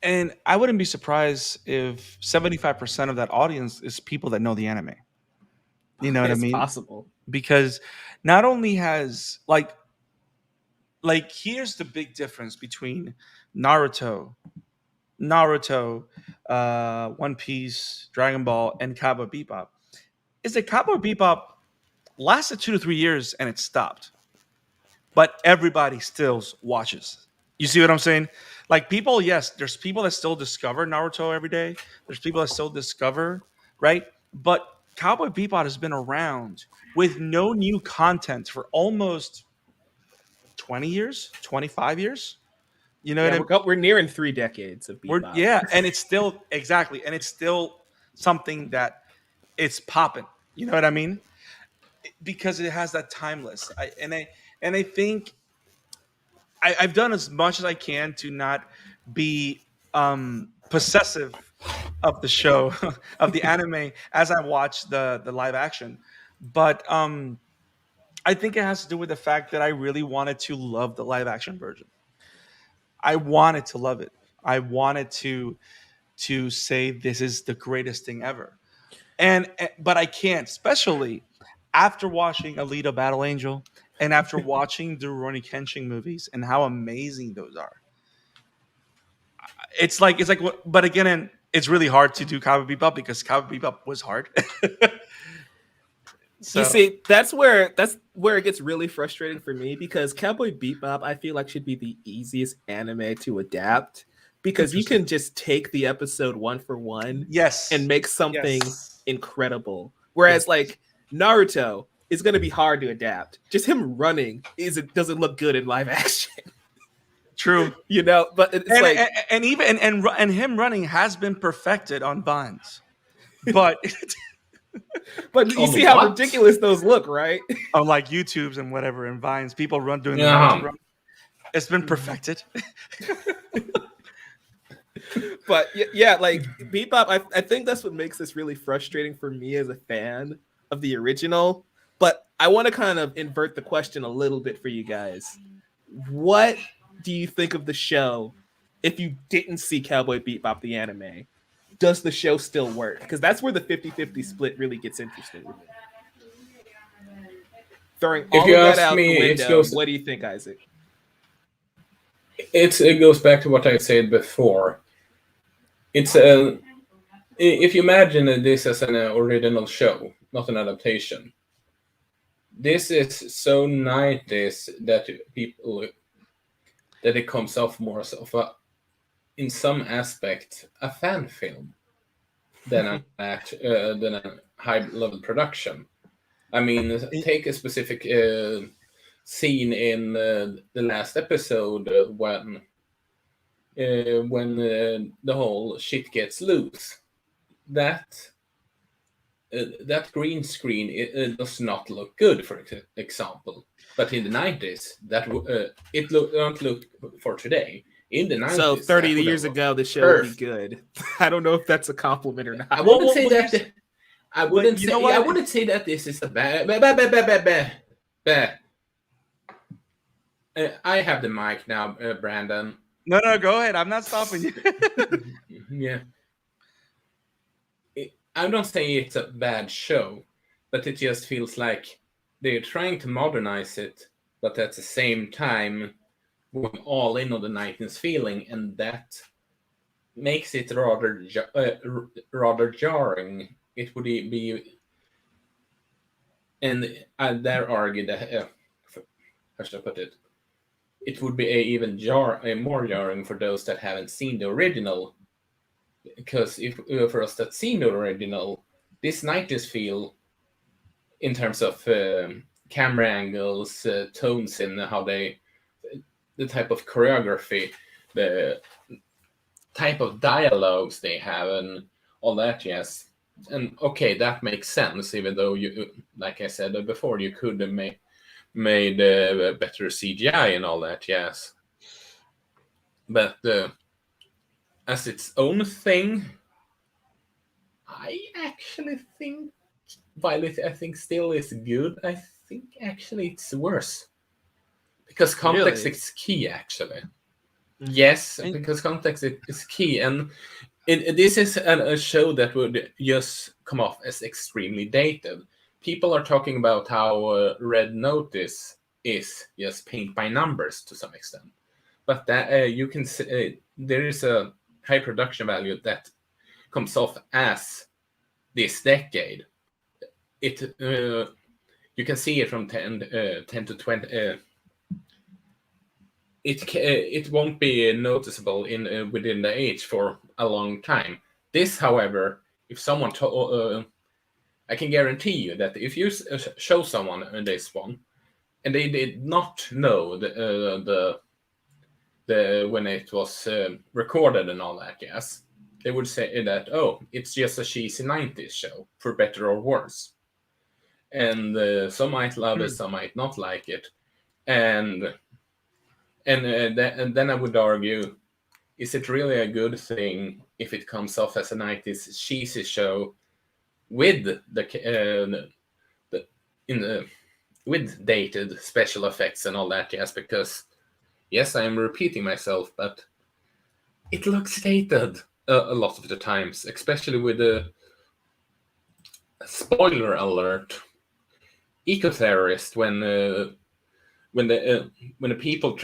and I wouldn't be surprised if 75% of that audience is people that know the anime. You know what I mean? It's possible. Because not only has like here's the big difference between Naruto, One Piece, Dragon Ball, and Cowboy Bebop, is that Cowboy Bebop lasted 2 to 3 years and it stopped, but everybody still watches. You see what I'm saying? Like, people, yes, there's people that still discover Naruto every day. There's people that still discover, right? But Cowboy Bebop has been around with no new content for almost 20 years, 25 years. You know what I mean? We're nearing 3 decades of Bebop. And it's still, exactly, and it's still something that it's popping. You know what I mean? Because it has that timeless. I think I've done as much as I can to not be possessive of the show, of the anime, as I watch the live action. But I think it has to do with the fact that I really wanted to love the live action version. I wanted to love it. I wanted to say this is the greatest thing ever. But I can't, especially after watching Alita Battle Angel and after watching the Rurouni Kenshin movies and how amazing those are. It's like, but again, it's really hard to do Cowboy Bebop because Cowboy Bebop was hard. So, you see, that's where it gets really frustrating for me, because Cowboy Bebop, I feel like, should be the easiest anime to adapt, because you can just take the episode one for one, and make something incredible. Whereas like Naruto is going to be hard to adapt. Just him running doesn't look good in live action. True, you know, but it's and him running has been perfected on Vines, but. But you see how ridiculous those look, right? On like YouTubes and whatever, and Vines, people doing the Naruto run. It's been perfected. But yeah, like Bebop, I think that's what makes this really frustrating for me as a fan of the original. But I want to kind of invert the question a little bit for you guys. What do you think of the show if you didn't see Cowboy Bebop the anime? Does the show still work? Because that's where the 50-50 split really gets interesting. Throwing all of that out the window, what do you think, Isaac? It goes back to what I said before. It's if you imagine this as an original show, not an adaptation. This is so 90s that it comes off more of a in some aspect, a fan film than a high-level production. I mean, take a specific scene in the last episode when the whole shit gets loose. That green screen it does not look good, for example. But in the 90s, don't look for today. In the 90s, so 30 that would years have ago, the looked show would be perfect. good. I don't know if that's a compliment or not. I wouldn't say well, that. I but wouldn't you say. know what? I wouldn't say that this is a bad. I have the mic now, Brandon. No, go ahead. I'm not stopping you. Yeah. I don't say it's a bad show, but it just feels like they're trying to modernize it, but at the same time going all in on the 90s feeling, and that makes it rather jarring. It would be, and I dare argue that how should I put it? It would be even more jarring for those that haven't seen the original, because if for us that seen the original, this 90s feel in terms of camera angles, tones, and how the type of choreography, the type of dialogues they have, and all that, yes. And okay, that makes sense, even though you, like I said before, you could have made better CGI and all that, yes. But as its own thing, I actually think, while I think still is good, I think actually it's worse. Because context Really? is key, actually. Yes, And- because context is key. And this is a show that would just come off as extremely dated. People are talking about how Red Notice is just paint by numbers to some extent. But that you can see, there is a high production value that comes off as this decade. It you can see it from 10 to 20. It won't be noticeable in within the age for a long time. This, however, if someone I can guarantee you that if you show someone this one and they did not know the when it was recorded and all that, yes, they would say that, oh, it's just a cheesy 90s show, for better or worse. And some might love it, some might not like it, and and then I would argue, is it really a good thing if it comes off as a 90s cheesy show with the in the with dated special effects and all that? Yes, because yes, I am repeating myself, but it looks dated a lot of the times, especially with the spoiler alert. Eco-terrorist, when the people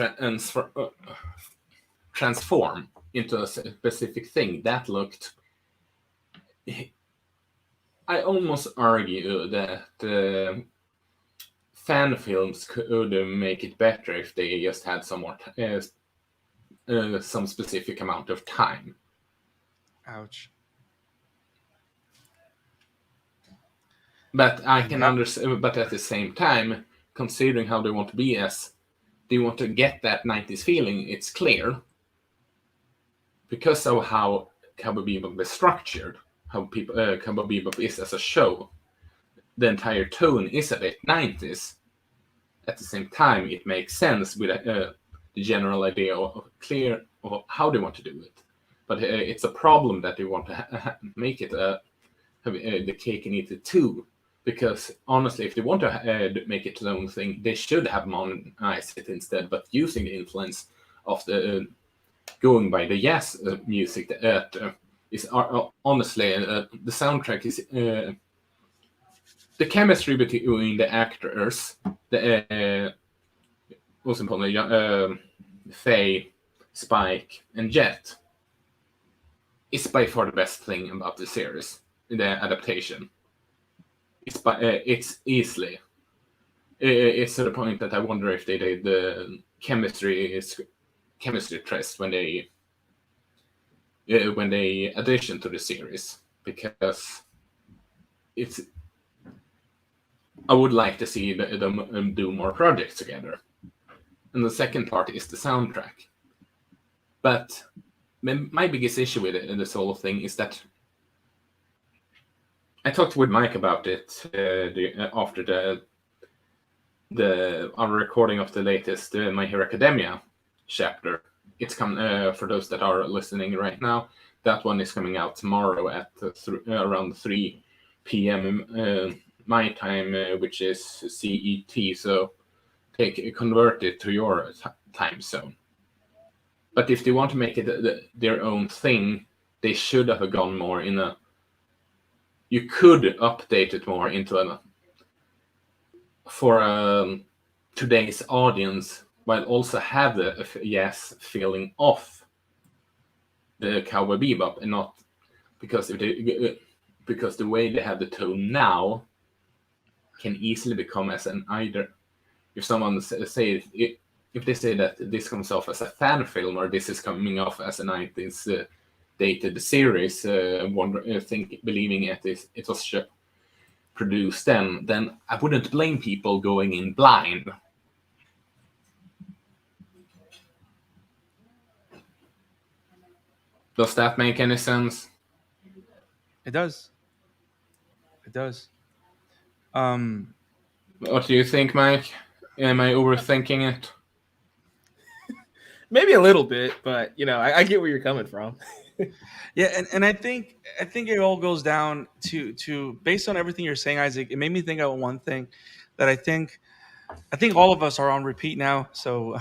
transform into a specific thing, that looked. I almost argue that fan films could make it better if they just had somewhat some specific amount of time. Ouch. But I And can that, understand. But at the same time, considering how they want to be as they want to get that 90s feeling, it's clear because of how Cowboy Bebop is structured, how Cowboy Bebop is as a show. The entire tone is a bit 90s. At the same time, it makes sense with the general idea of clear of how they want to do it. But it's a problem that they want to make it the cake and eat it too. Because honestly, if they want to make it their own thing, they should have modernized it instead, but using the influence of the going by the jazz music that is honestly the soundtrack is the chemistry between the actors, the most importantly, Faye, Spike, and Jet is by far the best thing about the series, the adaptation. It's easily. It's to the point that I wonder if they did the chemistry test when they when they addition to the series, because it's. I would like to see them do more projects together. And the second part is the soundtrack. But my biggest issue with this whole thing is that I talked with Mike about it after our recording of the latest My Hero Academia chapter. It's come for those that are listening right now. That one is coming out tomorrow at around 3 p.m. My time, which is CET. So convert it to your time zone. But if they want to make it their own thing, they should have gone more in a. You could update it more into for today's audience, while also have the feeling of the Cowboy Bebop, and not because the way they have the tone now can easily become as an either. If someone say if they say that this comes off as a fan film or this is coming off as a 90s dated series, believing it was produced then I wouldn't blame people going in blind. Does that make any sense? It does. It does. What do you think, Mike? Am I overthinking it? Maybe a little bit, but I get where you're coming from. Yeah, and I think it all goes down to based on everything you're saying, Isaac. It made me think of one thing that I think all of us are on repeat now. So,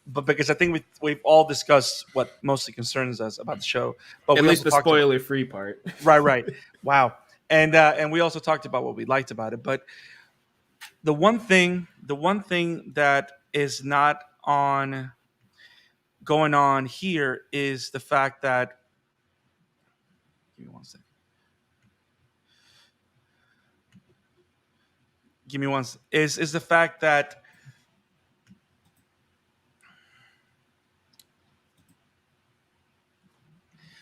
but because I think we've all discussed what mostly concerns us about the show. But at we least also the spoiler-free part. Right. Wow. And we also talked about what we liked about it. But the one thing that is not going on here is the fact that. Give me one second. Is the fact that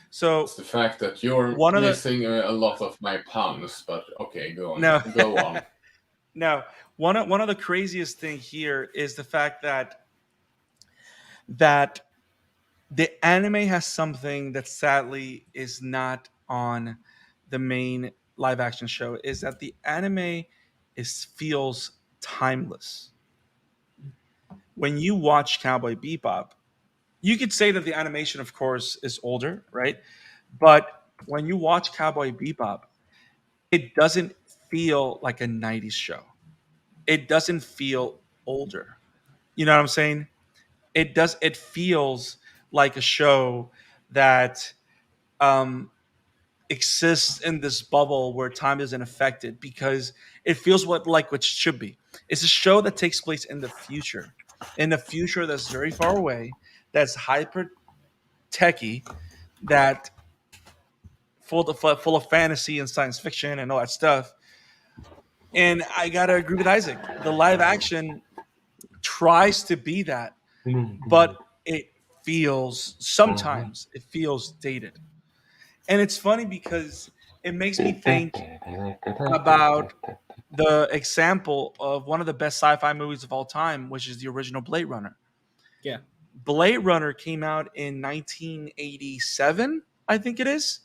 so it's the fact that you're missing a lot of my puns, but okay, go on. No. Go on. No, one of the craziest thing here is the fact that the anime has something that sadly is not on the main live action show, is that the anime feels timeless. When you watch Cowboy Bebop, you could say that the animation, of course, is older, right? But when you watch Cowboy Bebop, it doesn't feel like a 90s show. It doesn't feel older. You know what I'm saying? It feels like a show that um, exists in this bubble where time isn't affected, because it feels like what should be. It's a show that takes place in the future, that's very far away, that's hyper techy, that full of fantasy and science fiction and all that stuff. And I gotta agree with Isaac. The live action tries to be that, but sometimes it feels dated. And it's funny because it makes me think about the example of one of the best sci-fi movies of all time, which is the original Blade Runner. Yeah. Blade Runner came out in 1987, I think it is,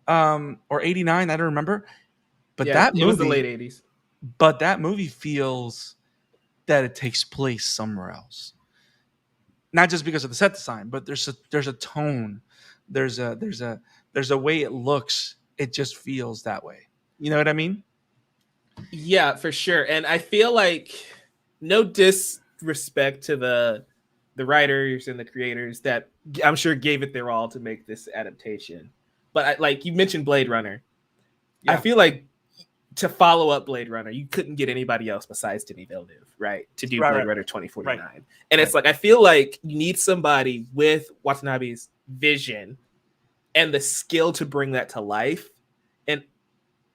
or 89. I don't remember. But that movie, it was the late 80s. But that movie feels that it takes place somewhere else. Not just because of the set design, but there's a tone, there's a way it looks. It just feels that way. You know what I mean? Yeah, for sure. And I feel like, no disrespect to the writers and the creators that I'm sure gave it their all to make this adaptation, but like you mentioned Blade Runner, I feel like to follow up Blade Runner, you couldn't get anybody else besides Denis Villeneuve, right? To do Blade Runner 2049. Right. And it's like, I feel like you need somebody with Watanabe's vision and the skill to bring that to life. And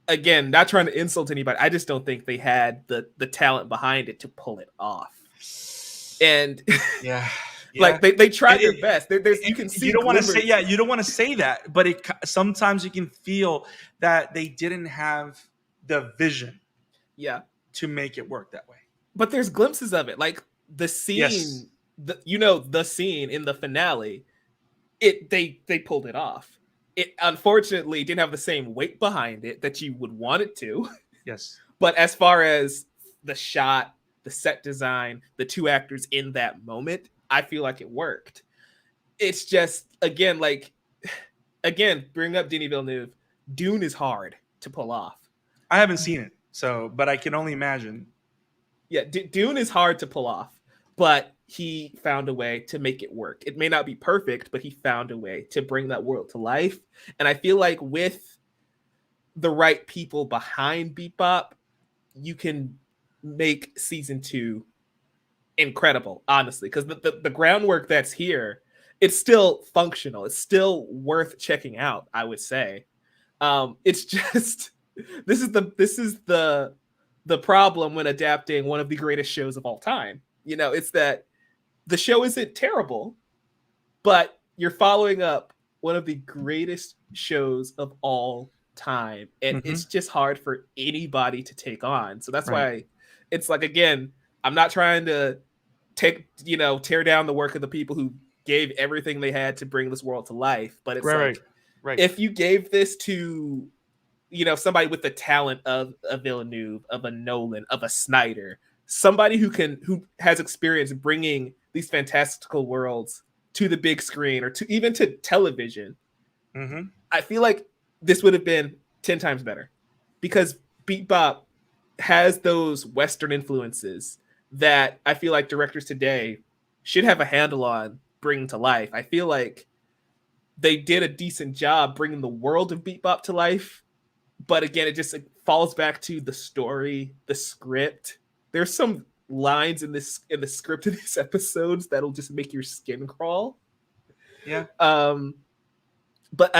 again, not trying to insult anybody, I just don't think they had the talent behind it to pull it off. And Like they tried their best. There's you can see you don't want to say glimmers. you don't want to say that, but it sometimes you can feel that they didn't have the vision Yeah, to make it work that way. but there's glimpses of it, like the Yes. scene, the scene in the finale. They pulled it off. It unfortunately didn't have the same weight behind it that you would want it to. Yes. But as far as the shot, the set design, the two actors in that moment, I feel like it worked. It's just again, bring up Denis Villeneuve. Dune is hard to pull off. I haven't seen it, so but I can only imagine. Yeah, Dune is hard to pull off, but he found a way to make it work. It may not be perfect, but he found a way to bring that world to life. And I feel like with the right people behind Bebop, you can make season 2 incredible, honestly, because the groundwork that's here, it's still functional. It's still worth checking out, I would say. It's just this is the problem when adapting one of the greatest shows of all time. It's that the show isn't terrible, but you're following up one of the greatest shows of all time, and it's just hard for anybody to take on. So that's why it's like, again, I'm not trying to tear down the work of the people who gave everything they had to bring this world to life, but it's if you gave this to somebody with the talent of a Villeneuve, of a Nolan, of a Snyder, somebody who has experience bringing these fantastical worlds to the big screen or even to television, I feel like this would have been 10 times better, because Bebop has those Western influences that I feel like directors today should have a handle on bringing to life. I feel like they did a decent job bringing the world of Bebop to life, but again, it just falls back to the story, the script. There's some lines in the script of these episodes that'll just make your skin crawl. Yeah. But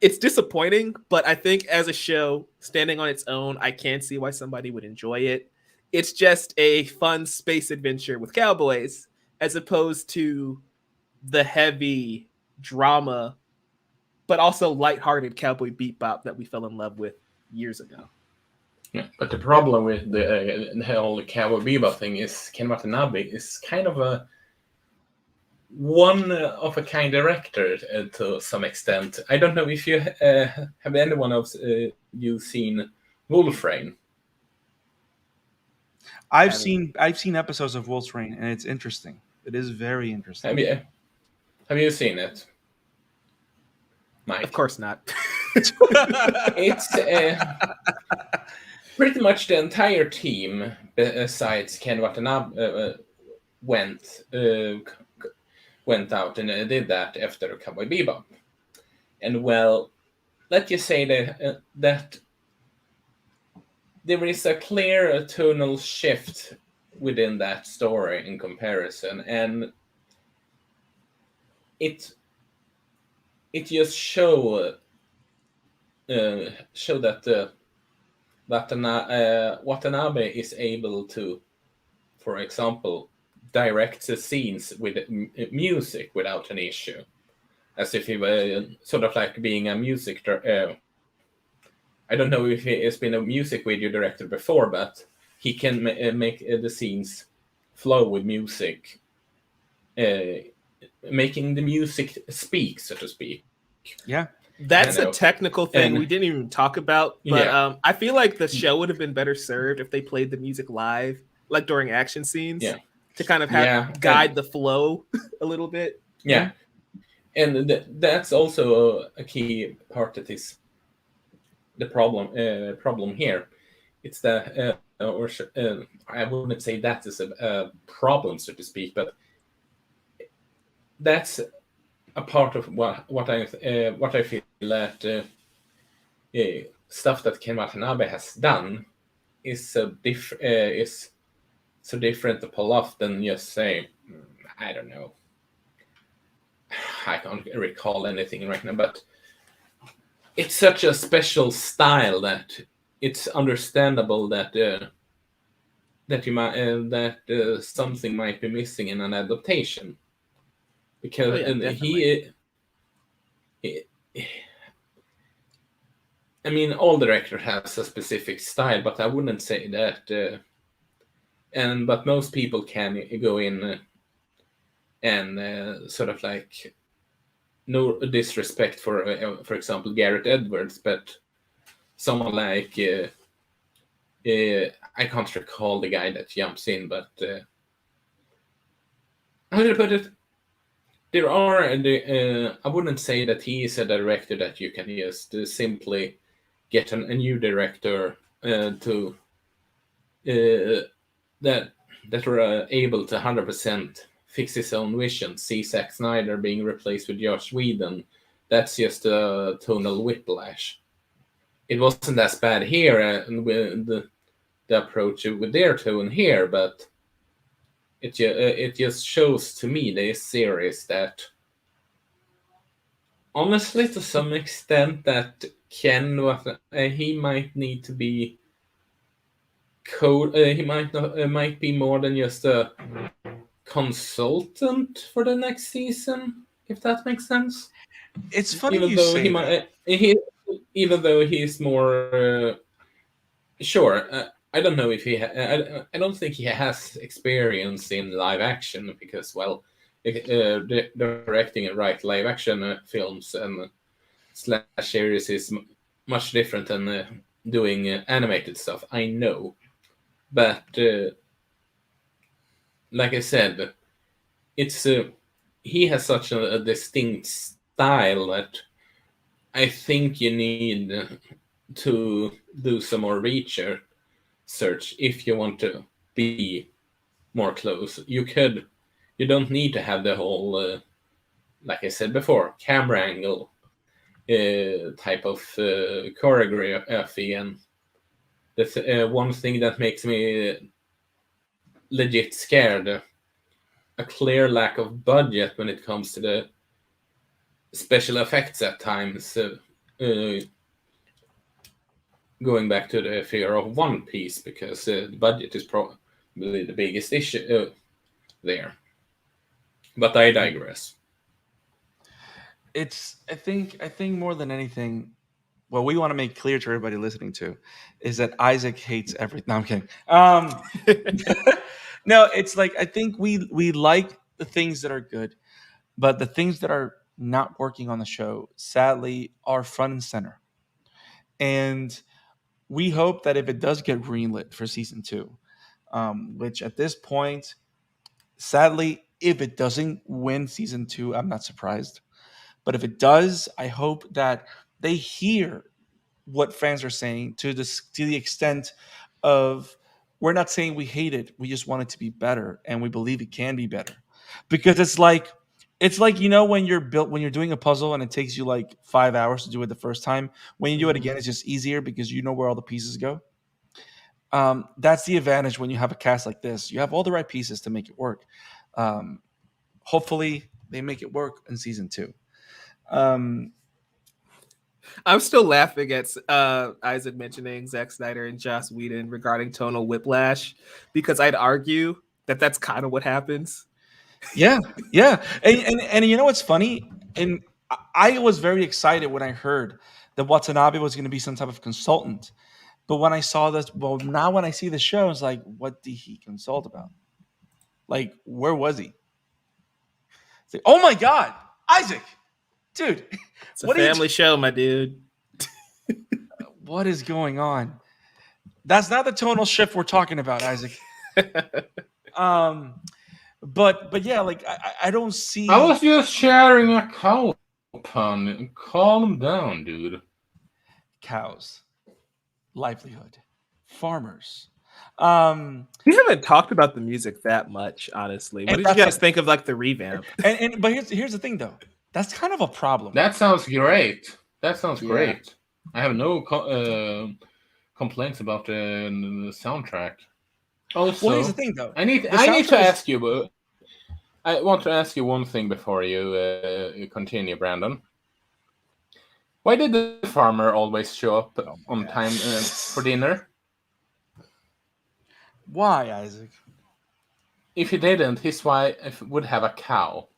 it's disappointing, but I think as a show standing on its own, I can see why somebody would enjoy it. It's just a fun space adventure with cowboys, as opposed to the heavy drama, but also lighthearted Cowboy Bebop that we fell in love with years ago. Yeah, but the problem with the whole Cowboy Bebop thing is Ken Watanabe is kind of a one-of-a-kind director to some extent. I don't know if you have anyone of you seen Wolf Rain. I've seen episodes of Wolf's Rain, and it's interesting. It is very interesting. Have you seen it, Mike? Of course not. It's pretty much the entire team, besides Ken Watanabe, went out and did that after Cowboy Bebop. And well, let's just say that there is a clear tonal shift within that story in comparison, and it just show that Watanabe is able to, for example, direct the scenes with music without an issue, as if he were sort of like being a music. I don't know if he has been a music video director before, but he can make the scenes flow with music, making the music speak, so to speak. Yeah. That's a technical thing we didn't even talk about, but I feel like the show would have been better served if they played the music live, like during action scenes, to kind of guide the flow a little bit. Yeah, and that's also a key part that is the problem here. It's that, I wouldn't say that is a problem, so to speak, but that's a part of what I feel that stuff that Ken Watanabe has done is so different to pull off than just say, I don't know, I can't recall anything right now, but it's such a special style that it's understandable that that you might something might be missing in an adaptation, because definitely. he I mean, all director has a specific style, but I wouldn't say that. But most people can go in and sort of like, no disrespect for example, Garrett Edwards, but someone like I can't recall the guy that jumps in, but how should I put it? There are I wouldn't say that he is a director that you can just simply get a new director to that are able to 100% fix his own vision. See Zack Snyder being replaced with Josh Whedon. That's just a tonal whiplash. It wasn't as bad here with the approach with their tone here, but it just shows to me this series that honestly, to some extent, that Ken he might need to be code. He might not might be more than just a consultant for the next season, if that makes sense. It's funny Even you though say that. even though he's more sure. I don't know if I don't think he has experience in live action because, well, directing and write live action films and slash series is much different than doing animated stuff. I know, but like I said, it's he has such a distinct style that I think you need to do some more research if you want to be more close. You don't need to have the whole, like I said before, camera angle type of choreography, and that's one thing that makes me legit scared. A clear lack of budget when it comes to the special effects at times. Going back to the figure of One Piece, because the budget is probably the biggest issue there. But I digress. It's I think more than anything, what we want to make clear to everybody listening to is that Isaac hates everything. No, I'm kidding. No, it's like I think we like the things that are good, but the things that are not working on the show, sadly, are front and center. And we hope that if it does get greenlit for season two, which at this point, sadly, if it doesn't win season two, I'm not surprised. But if it does, I hope that they hear what fans are saying to the extent of, we're not saying we hate it, we just want it to be better and we believe it can be better. Because it's like when you're doing a puzzle and it takes you like 5 hours to do it the first time. When you do it Mhm. again, it's just easier because you know where all the pieces go. That's the advantage when you have a cast like this. You have all the right pieces to make it work. Um, Hopefully they make it work in season two. Um, I'm still laughing at Isaac mentioning Zack Snyder and Joss Whedon regarding tonal whiplash, because I'd argue that that's kind of what happens. yeah, yeah, and you know what's funny? And I was very excited when I heard that Watanabe was going to be some type of consultant. But when I saw this, well, now when I see the show, it's like, what did he consult about? Like, where was he? It's like, oh my god, Isaac, dude, It's a what are you? family show, my dude. What is going on? That's not the tonal shift we're talking about, Isaac. Um, but yeah, like I don't I see was just sharing a cow pun. Calm down, dude. cows, livelihood, farmers. Um, We haven't talked about the music that much, honestly. What and did you that's guys the think of like the revamp? but here's the thing though. That's kind of a problem. That sounds great. That sounds Yeah. great. I have no complaints about the soundtrack. Well, here's the Also, thing though. The I need to soundtrack is ask you. I want to ask you one thing before you continue, Brandon. Why did the farmer always show up Oh my on god. time for dinner? Why, Isaac? If he didn't, his wife would have a cow.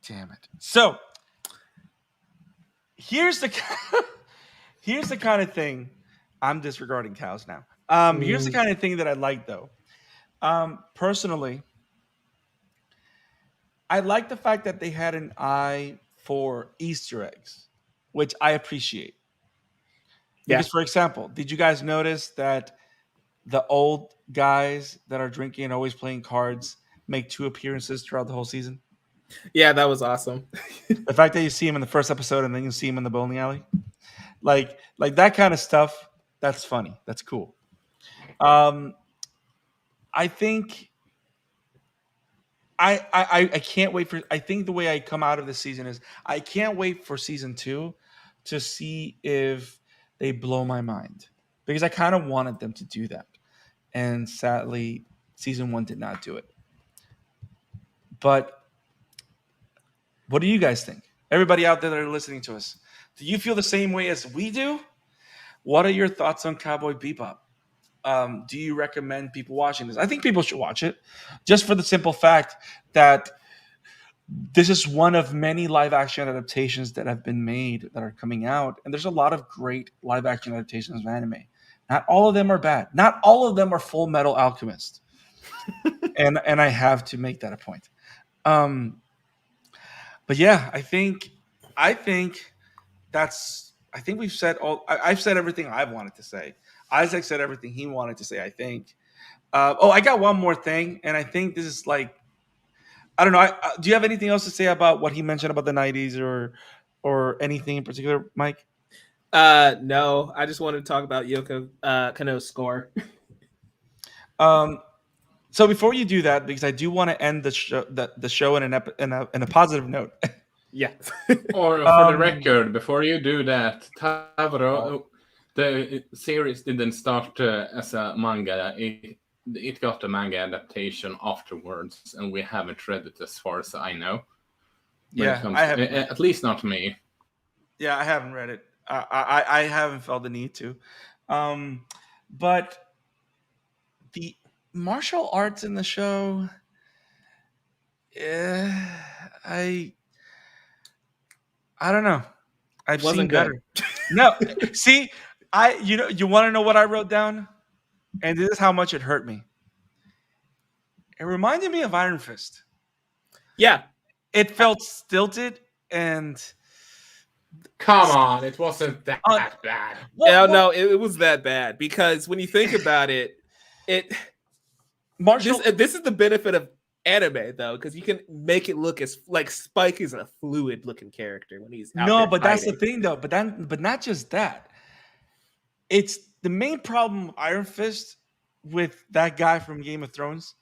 Damn it. So here's the here's the kind of thing. I'm disregarding cows now. Here's the kind of thing that I like though. Personally, I like the fact that they had an eye for Easter eggs, which I appreciate. Yeah. Because, for example, did you guys notice that the old guys that are drinking and always playing cards make 2 appearances throughout the whole season? Yeah, that was awesome. The fact that you see him in the first episode and then you see him in the bowling alley, like that kind of stuff. That's funny. That's cool. I think I can't wait for. I think the way I come out of this season is I can't wait for season 2 to see if they blow my mind, because I kind of wanted them to do that, and sadly, season 1 did not do it. But what do you guys think? Everybody out there that are listening to us, do you feel the same way as we do? What are your thoughts on Cowboy Bebop? Do you recommend people watching this? I think people should watch it, just for the simple fact that this is one of many live action adaptations that have been made that are coming out, and there's a lot of great live action adaptations of anime. Not all of them are bad. Not all of them are Full Metal Alchemist, and I have to make that a point. But yeah, I think that's. I think we've said all. I've said everything I've wanted to say. Isaac said everything he wanted to say, I think. I got one more thing, and I think this is like, I don't know. Do you have anything else to say about what he mentioned about the 90s or anything in particular, Mike? No, I just wanted to talk about Yoko Kanno's score. So before you do that, because I do want to end the show in a positive note. Yeah. Or for the record, before you do that, Tavro, the series didn't start as a manga. It got a manga adaptation afterwards, and we haven't read it as far as I know. I haven't. At least not me. Yeah, I haven't read it. I haven't felt the need to. But the martial arts in the show, I don't know. I've seen better. No, see, you want to know what I wrote down, and this is how much it hurt me. It reminded me of Iron Fist. Yeah, it felt stilted and. Come on, it wasn't that bad. No, it was that bad, because when you think about it, this is the benefit of anime, though, because you can make it look as like Spike is a fluid looking character when he's out there but fighting. That's the thing, though. But not just that. It's the main problem with Iron Fist with that guy from Game of Thrones.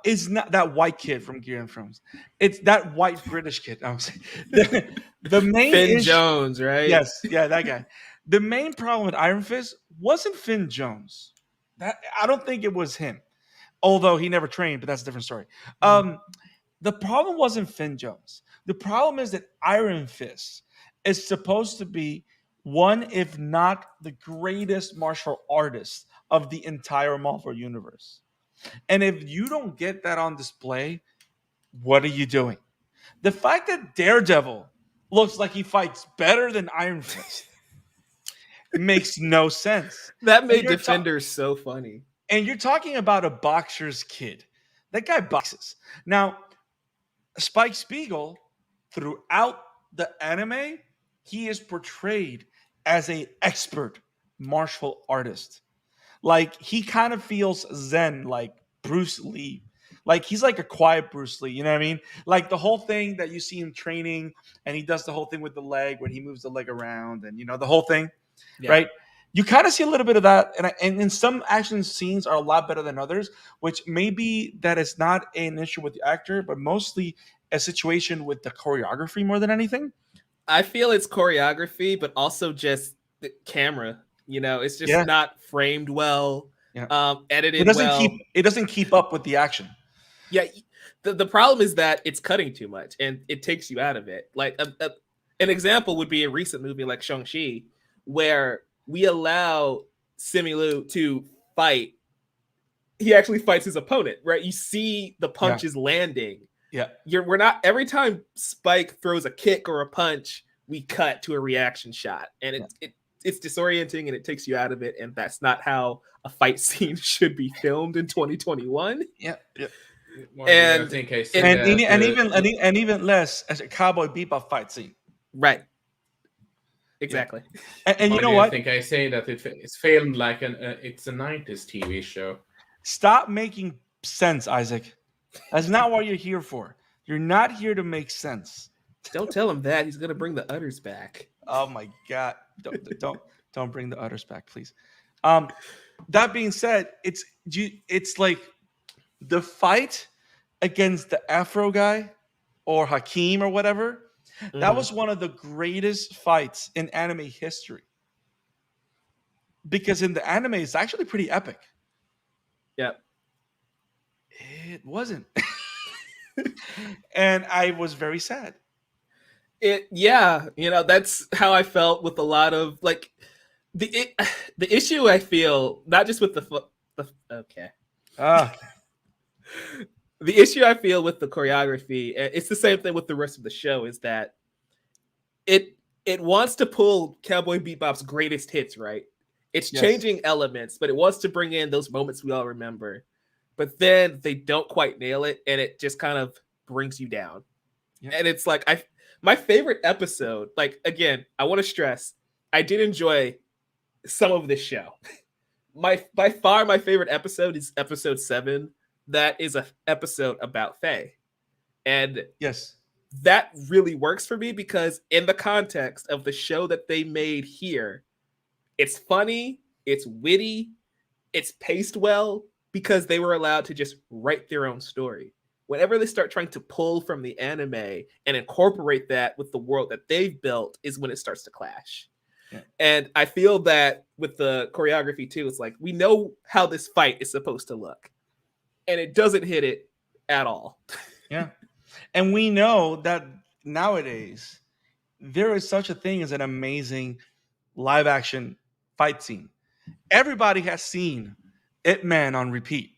Is not that white kid from Game of Thrones. It's that white British kid. I was saying. The main Finn Jones, right? Yes, yeah, that guy. The main problem with Iron Fist wasn't Finn Jones. I don't think it was him. Although he never trained, but that's a different story. The problem wasn't Finn Jones. The problem is that Iron Fist is supposed to be one, if not the greatest martial artist of the entire Marvel universe. And if you don't get that on display, what are you doing? The fact that Daredevil looks like he fights better than Iron Fist, it makes no sense. That made Defenders so funny. And you're talking about a boxer's kid. That guy boxes. Now, Spike Spiegel, throughout the anime, he is portrayed as an expert martial artist. Like, he kind of feels zen, like Bruce Lee. Like, he's like a quiet Bruce Lee, you know what I mean? Like, the whole thing that you see him training, and he does the whole thing with the leg, when he moves the leg around, and, the whole thing, right? You kind of see a little bit of that, and in some action scenes are a lot better than others, which may be that it's not an issue with the actor, but mostly a situation with the choreography more than anything. I feel it's choreography, but also just the camera. It's just not framed well, edited well. It doesn't keep up with the action. Yeah, the problem is that it's cutting too much, and it takes you out of it. Like an example would be a recent movie like Shang-Chi, where we allow Simu to fight, he actually fights his opponent, right? You see the punches landing. Yeah. We're not, every time Spike throws a kick or a punch, we cut to a reaction shot. And it's disorienting and it takes you out of it. And that's not how a fight scene should be filmed in 2021. Yeah. Well, And I think I said and even less as a Cowboy Bebop fight scene. Right. Exactly. And you know what? I think I say that it's filmed like it's a 90s TV show. Stop making sense, Isaac. That's not what you're here for. You're not here to make sense. Don't tell him that. He's gonna bring the udders back. Oh my god! Don't bring the udders back, please. That being said, it's like the fight against the Afro guy or Hakeem or whatever. Mm-hmm. That was one of the greatest fights in anime history. Because in the anime, it's actually pretty epic. Yeah. It wasn't. And I was very sad. That's how I felt with a lot of like the issue I feel, not just with the issue I feel with the choreography, it's the same thing with the rest of the show, is that it wants to pull Cowboy Bebop's greatest hits, right? It's changing elements, but it wants to bring in those moments we all remember. But then they don't quite nail it, and it just kind of brings you down. Yeah. And it's like my favorite episode, like, again, I want to stress, I did enjoy some of this show. By far my favorite episode is episode 7. That is an episode about Faye. And yes, that really works for me because in the context of the show that they made here, it's funny, it's witty, it's paced well, because they were allowed to just write their own story. Whenever they start trying to pull from the anime and incorporate that with the world that they've built is when it starts to clash. Yeah. And I feel that with the choreography too, it's like, we know how this fight is supposed to look, and it doesn't hit it at all. Yeah. And we know that nowadays there is such a thing as an amazing live action fight scene. Everybody has seen Ip Man on repeat.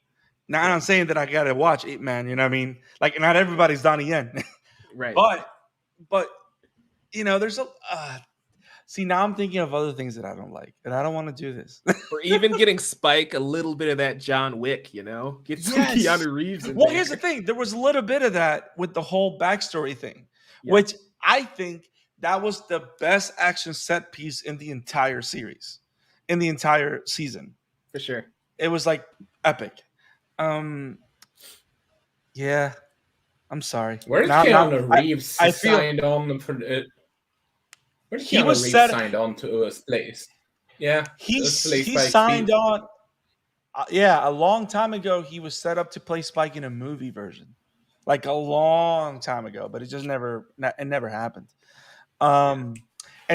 Now, I'm not saying that I gotta watch Ip Man, you know what I mean? Like, not everybody's Donnie Yen. Right. But there's a see, now I'm thinking of other things that I don't like, and I don't want to do this. Or even getting Spike a little bit of that John Wick, get some Keanu Reeves in well, there. Here's the thing. There was a little bit of that with the whole backstory thing, which I think that was the best action set piece in the entire series, in the entire season. For sure. It was like epic. Yeah, I'm sorry. Where did Keanu Reeves signed on for? Where did Keanu Reeves signed on to a place? Yeah, he signed on. A long time ago, he was set up to play Spike in a movie version, like a long time ago. But it just never happened. And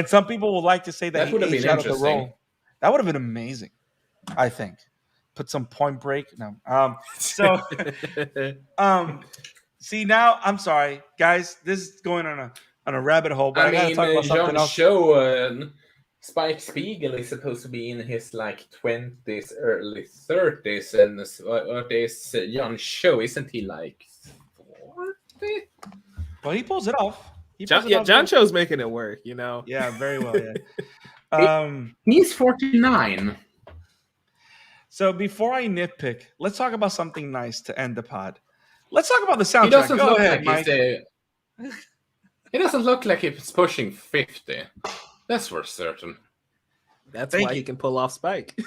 some people would like to say that he aged out of the role. That would have been amazing, I think. Put some Point Break. No. See, now I'm sorry, guys. This is going on a rabbit hole. But I gotta talk about something else. Show Spike Spiegel is supposed to be in his like 20s, early 30s, and what is John Cho? Isn't he like 40? Well, he pulls it off. John Cho's making it work. Yeah, very well. Yeah. He's 49. So before I nitpick, let's talk about something nice to end the pod. Let's talk about the soundtrack. He doesn't Go look ahead, like Mike. It doesn't look like he's pushing 50. That's for certain. That's why he can pull off Spike.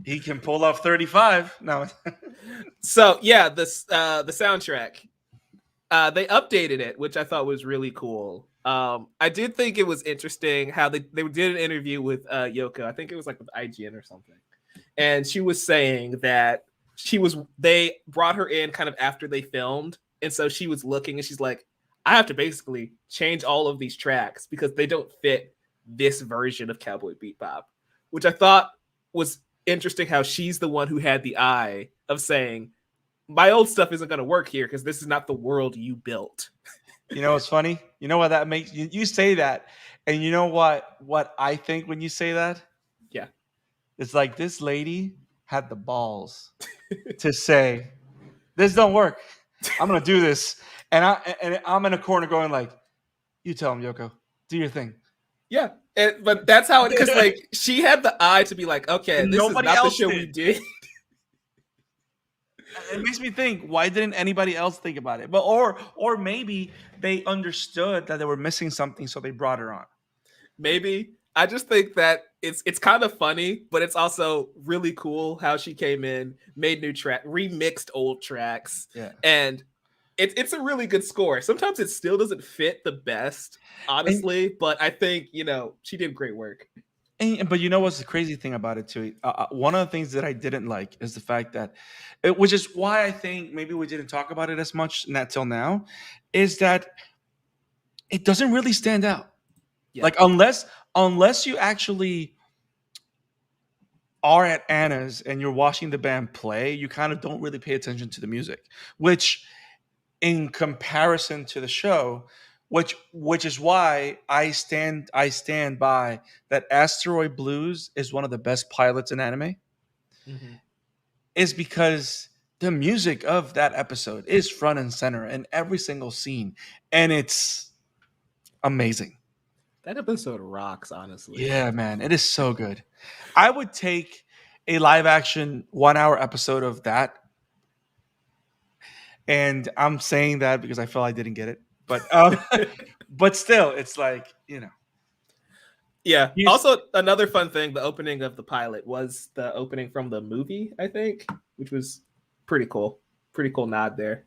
He can pull off 35. No. So yeah, the soundtrack. They updated it, which I thought was really cool. I did think it was interesting how they did an interview with Yoko. I think it was like with IGN or something. And she was saying that they brought her in kind of after they filmed. And so she was looking and she's like, I have to basically change all of these tracks because they don't fit this version of Cowboy Bebop, which I thought was interesting how she's the one who had the eye of saying, my old stuff isn't going to work here because this is not the world you built. You know what's funny? You know what that makes you say that, and you know what I think when you say that? Yeah. It's like this lady had the balls to say, "This don't work. I'm gonna do this," and I'm in a corner going like, "You tell him, Yoko, do your thing." Yeah, but that's how it, because like she had the eye to be like, okay, And this is nobody not the else show did. we did. It makes me think, why didn't anybody else think about it? But or maybe they understood that they were missing something, so they brought her on. Maybe. I just think that it's kind of funny, but it's also really cool how she came in, made new track, remixed old tracks, Yeah. and it's a really good score. Sometimes it still doesn't fit the best, honestly, but I think she did great work. But you know what's the crazy thing about it too? One of the things that I didn't like is the fact that, which is why I think maybe we didn't talk about it as much not till now, is that it doesn't really stand out. Yeah. Like unless you actually are at Anna's and you're watching the band play, you kind of don't really pay attention to the music, which in comparison to the show, which is why I stand by that Asteroid Blues is one of the best pilots in anime, Mm-hmm. is because the music of that episode is front and center in every single scene, and it's amazing. That episode rocks, honestly. Yeah, man, it is so good. I would take a live action 1 hour episode of that, and I'm saying that because I feel I didn't get it, but still, it's like Yeah. here's Also, another fun thing, the opening of the pilot was the opening from the movie, I think, which was pretty cool. Pretty cool nod there.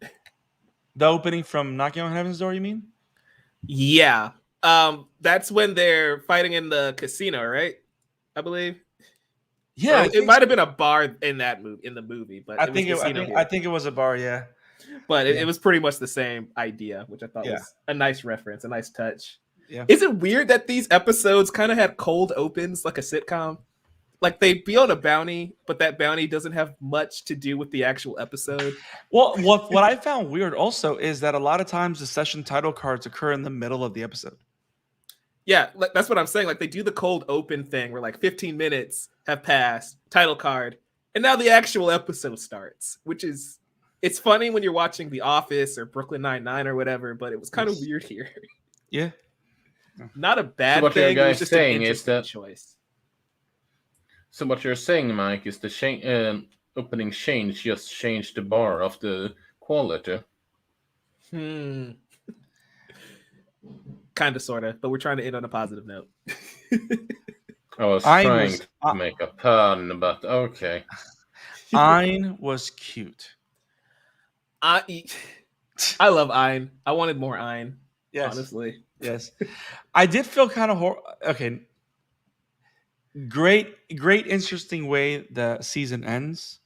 the opening from Knocking on Heaven's Door. You mean? Yeah. That's when they're fighting in the casino, right? I believe. Yeah, Or it might have been a bar in that movie, in the movie, but I it was think it, casino here. I think it was a bar. Yeah, But Yeah. it was pretty much the same idea, which I thought Yeah. was a nice reference, a nice touch. Yeah. Is it weird that these episodes kind of had cold opens like a sitcom? Like they'd be on a bounty, but that bounty doesn't have much to do with the actual episode. Well, what I found weird also is that a lot of times the session title cards occur in the middle of the episode. Yeah, like, that's what I'm saying. Like they do the cold open thing where like 15 minutes have passed, title card, and now the actual episode starts, which is it's funny when you're watching The Office or Brooklyn Nine-Nine or whatever, but it was kind of weird here. Yeah. Not a bad So what thing. your It was guys just an saying is interesting that choice. So what you're saying, Mike, is the opening change just changed the bar of the quality. Kind of, sort of, but we're trying to end on a positive note. I was Ayn trying was- to make a pun, but okay. Ayn was cute. I love Ayn. I wanted more Ayn. Yes. Honestly. Yes. I did feel kind of okay. Great, interesting way the season ends.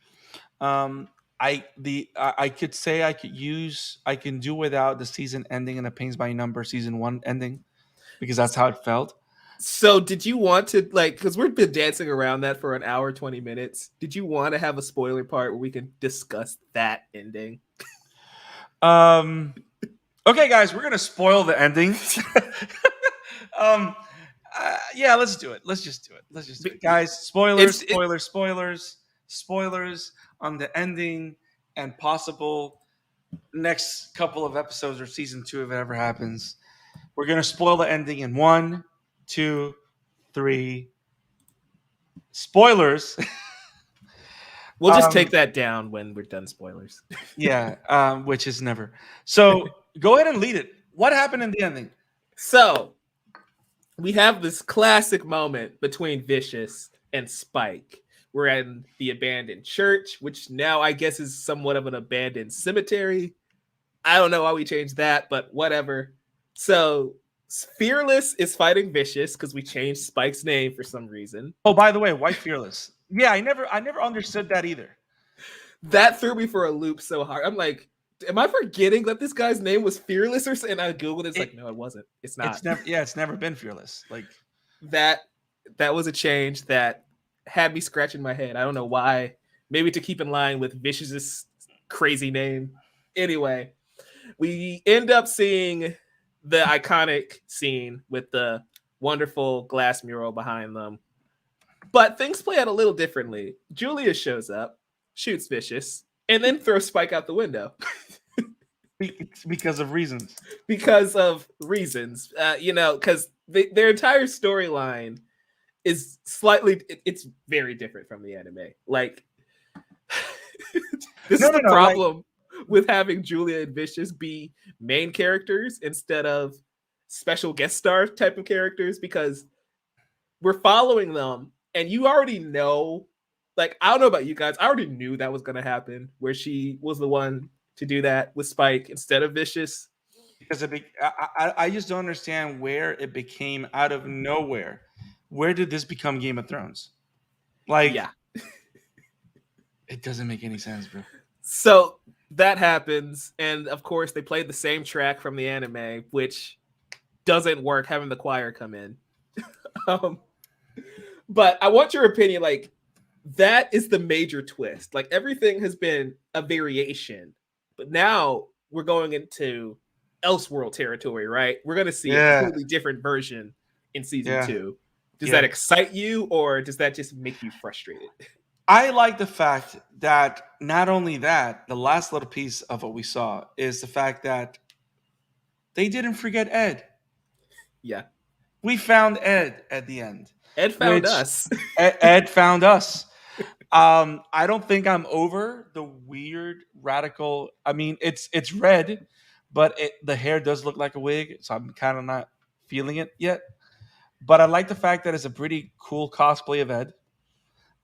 I could say I can do without the season ending in a Pains by Number season 1 ending, because that's how it felt. So did you want to, like, because we've been dancing around that for an hour, 20 minutes. Did you want to have a spoiler part where we can discuss that ending? Okay, guys, we're gonna spoil the ending. Yeah, let's do it. Let's just do it, guys. Spoilers on the ending and possible next couple of episodes or season 2 if it ever happens. We're gonna spoil the ending in 1, 2, 3. Spoilers. We'll just take that down when we're done spoilers. Yeah, which is never. So go ahead and lead it. What happened in the ending? So we have this classic moment between Vicious and Spike. We're in the abandoned church, which now I guess is somewhat of an abandoned cemetery. I don't know why we changed that, but whatever. So Fearless is fighting Vicious because we changed Spike's name for some reason. Oh, by the way, White Fearless. Yeah, I never understood that either. That threw me for a loop so hard. I'm like, am I forgetting that this guy's name was Fearless or something? And I Googled it. It's like, no, it wasn't. It's not. It's never been Fearless. Like that was a change that had me scratching my head. I don't know why. Maybe to keep in line with Vicious's crazy name. Anyway, we end up seeing the iconic scene with the wonderful glass mural behind them. But things play out a little differently. Julia shows up, shoots Vicious, and then throws Spike out the window. Because of reasons. Because of reasons. Because their entire storyline is it's very different from the anime. Like, this is the problem with having Julia and Vicious be main characters instead of special guest star type of characters, because we're following them and you already know, like, I don't know about you guys, I already knew that was going to happen, where she was the one to do that with Spike instead of Vicious. Because I just don't understand where it became out of nowhere. Where did this become Game of Thrones? Like, yeah. It doesn't make any sense, bro. So that happens, and of course they played the same track from the anime, which doesn't work, having the choir come in. But I want your opinion. Like, that is the major twist. Like, everything has been a variation, but now we're going into Elseworld territory, right? We're going to see a completely different version in season 2. Does that excite you, or does that just make you frustrated? I like the fact that not only that, the last little piece of what we saw is the fact that they didn't forget Ed. Yeah. We found Ed at the end. Ed found us. Ed found us. I don't think I'm over the weird radical. I mean, it's red, but the hair does look like a wig, so I'm kind of not feeling it yet. But I like the fact that it's a pretty cool cosplay of Ed.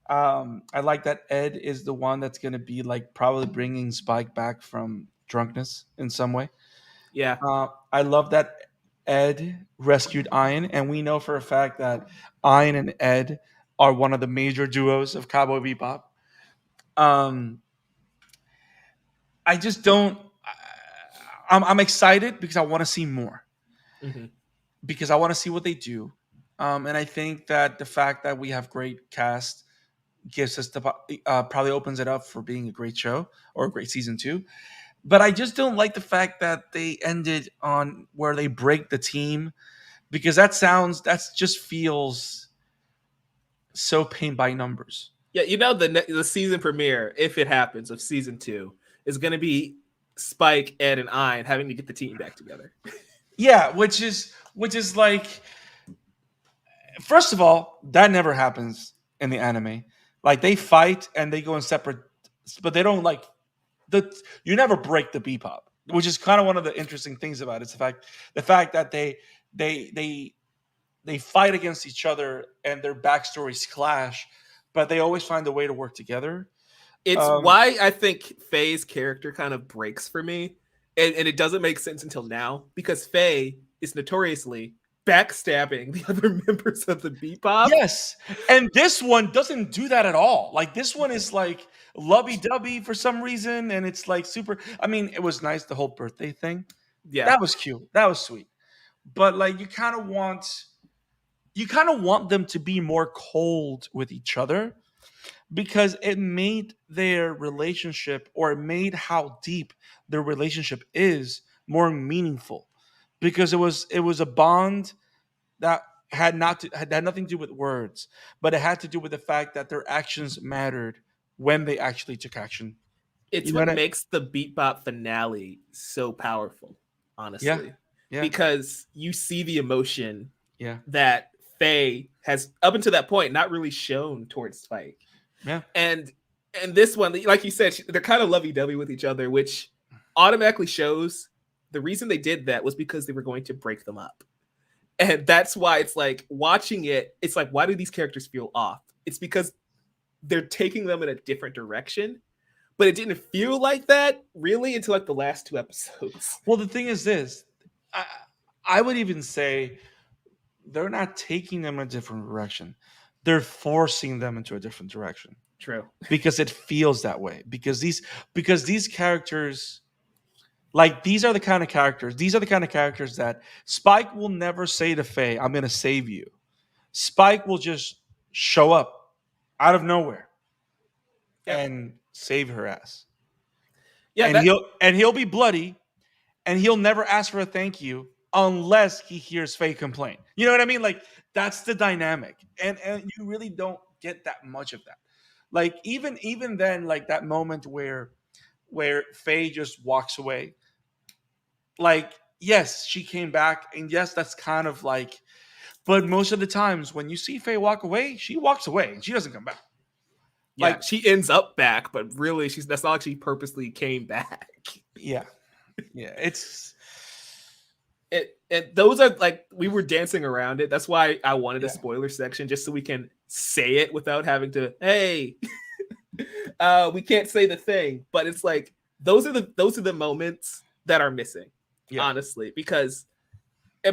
I like that Ed is the one that's going to be like probably bringing Spike back from drunkenness in some way. Yeah. I love that Ed rescued Ian, and we know for a fact that Ian and Ed are one of the major duos of Cowboy Bebop. I just don't. I'm excited because I want to see more. Mm-hmm. Because I want to see what they do, and I think that the fact that we have great cast gives us probably opens it up for being a great show or a great season 2. But I just don't like the fact that they ended on where they break the team, because that just feels so paint by numbers. Yeah, the season premiere, if it happens, of season 2 is going to be Spike, Ed, and Ian having to get the team back together. Yeah, which is like, first of all, that never happens in the anime. Like, they fight and they go in separate, but they don't like you never break the Bebop, which is kind of one of the interesting things about it. It's the fact that they fight against each other and their backstories clash, but they always find a way to work together. It's why I think Faye's character kind of breaks for me, and it doesn't make sense until now, because Faye is notoriously backstabbing the other members of the Bebop. Yes, and this one doesn't do that at all. Like, this one is like lovey-dovey for some reason, and it's like super. I mean, it was nice, the whole birthday thing. Yeah, that was cute. That was sweet. But like, you kind of want them to be more cold with each other, because it made their relationship, or it made how deep their relationship is, more meaningful, because it was a bond that had nothing to do with words, but it had to do with the fact that their actions mattered when they actually took action. It's what makes the Bebop finale so powerful, honestly. Yeah. Because you see the emotion that Faye has, up until that point, not really shown towards Spike. Yeah. And this one, like you said, they're kind of lovey-dovey with each other, which automatically shows the reason they did that was because they were going to break them up. And that's why it's like, watching it, it's like, why do these characters feel off? It's because they're taking them in a different direction. But it didn't feel like that really until like the last 2 episodes. Well, the thing is this. I would even say they're not taking them in a different direction. They're forcing them into a different direction. True. Because it feels that way. Because these characters, like, these are the kind of characters that Spike will never say to Faye, I'm going to save you. Spike will just show up out of nowhere and save her ass. Yeah, and he'll be bloody, and he'll never ask for a thank you unless he hears Faye complain. You know what I mean? Like, that's the dynamic. And you really don't get that much of that. Like even then, like that moment where Faye just walks away. Like, yes, she came back, and yes, that's kind of like, but most of the times when you see Faye walk away, she walks away and she doesn't come back. Yeah, Like, she ends up back, but really, that's not like she purposely came back. yeah, yeah, it's And those are like, we were dancing around it. That's why I wanted a yeah, spoiler section, just so we can say it without having to, hey, we can't say the thing. But it's like, those are the moments that are missing, yeah, honestly, because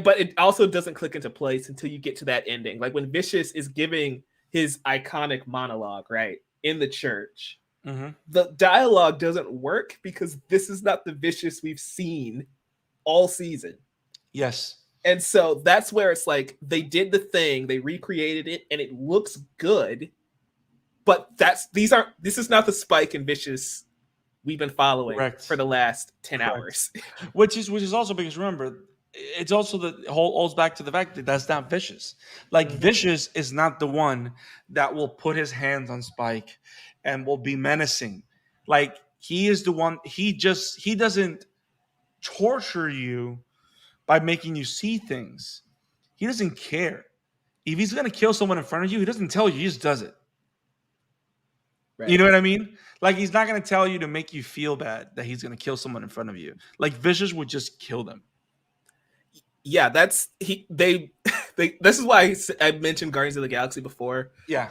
but it also doesn't click into place until you get to that ending. Like when Vicious is giving his iconic monologue, right, in the church, hmm, the dialogue doesn't work because this is not the Vicious we've seen all season. yes, And so that's where it's like, they did the thing, they recreated it, and it looks good. But this is not the Spike and Vicious we've been following for correct, the last 10 correct. hours. Which is also because remember, it's also the whole holds back to the fact that that's not Vicious. Like Mhm. Vicious is not the one that will put his hands on Spike and will be menacing. Like he is the one. He doesn't torture you by making you see things. He doesn't care. If he's gonna kill someone in front of you, he doesn't tell you. He just does it. You Right. know what I mean? Like he's not gonna tell you to make you feel bad that he's gonna kill someone in front of you. Like Vicious would just kill them. Yeah, that's they this is why I mentioned Guardians of the Galaxy before. Yeah.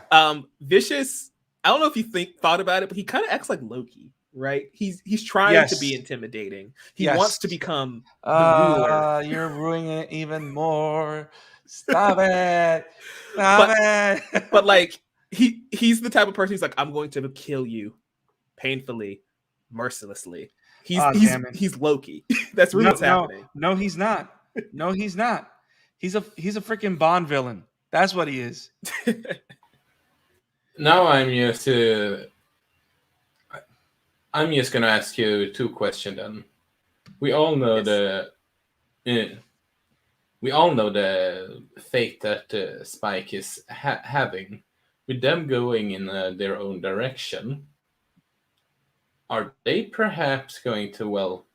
Vicious, I don't know if you thought about it, but he kind of acts like Loki, right? He's trying to be Yes. intimidating. He wants Yes. to become the ruler. You're ruining it even more. Stop it. Stop But it. but like, he's the type of person who's like, I'm going to kill you painfully, mercilessly. He's Oh, he's damn it. he's Loki. That's really No, what's no, happening. no, he's not. No, he's not. He's a freaking Bond villain. That's what he is. Now I'm just gonna ask you two questions then. We all know Yes. uh, we all know the fate that Spike is having. With them going in their own direction, are they perhaps going to, well,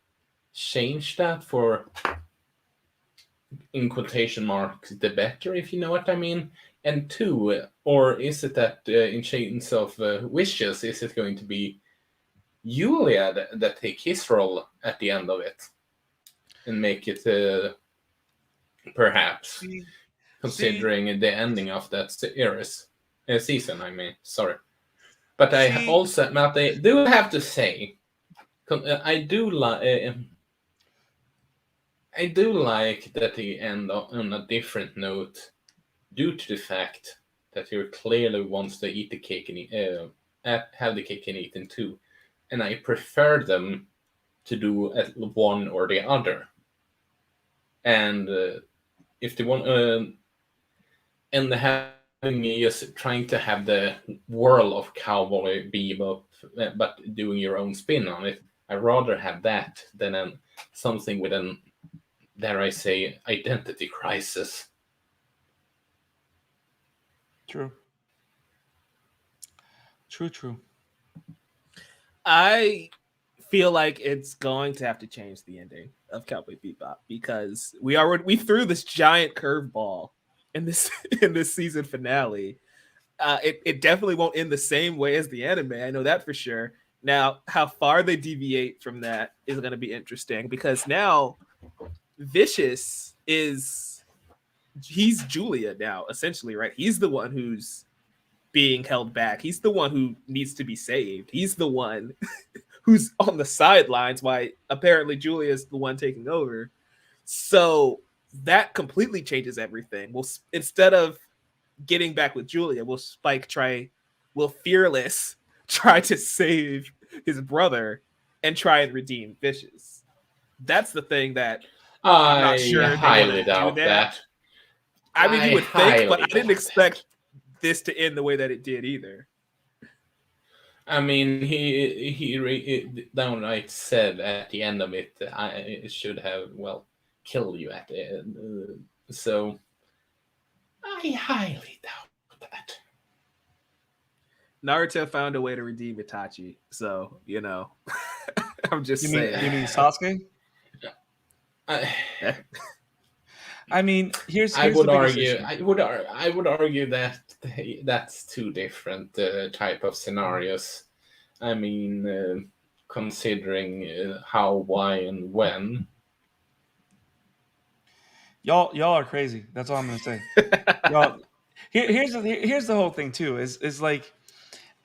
change that for, in quotation marks, the better, if you know what I mean? And two, or is it that in Chains of Wishes, is it going to be Julia that take his role at the end of it and make it perhaps, See, see, considering the ending of that season? I mean, sorry, but see. Matt, I do have to say, I do like that they end on a different note, due to the fact that he clearly wants to eat the cake and have the cake and eat it too, and I prefer them to do one or the other. And if they want, and having just trying to have the world of Cowboy Bebop, but doing your own spin on it, I'd rather have that than something with an, dare I say, identity crisis. True. True. True. I feel like it's going to have to change the ending of Cowboy Bebop, because we threw this giant curveball in this in this season finale. It definitely won't end the same way as the anime. I know that for sure. Now, how far they deviate from that is going to be interesting, because now Vicious he's Julia now, essentially, right? He's the one who's being held back. He's the one who needs to be saved. He's the one who's on the sidelines, why apparently Julia's the one taking over. So that completely changes everything. Well, instead of getting back with Julia, will Fearless try to save his brother and try and redeem Vicious. That's the thing that I'm not I sure they want highly to do doubt that. that. I mean, you I would think, but I highly didn't doubt expect that. this to end the way that it did either. I mean, he downright said at the end of it, I should have, well, killed you at the end. So I highly doubt that. Naruto found a way to redeem Itachi. So, I'm just You saying. mean Sasuke? I, I mean, here's I the would biggest argue. issue. I would argue that that's two different type of scenarios. I mean, considering how, why, and when. Y'all are crazy. That's all I'm gonna say. Y'all, here's the whole thing too. Is like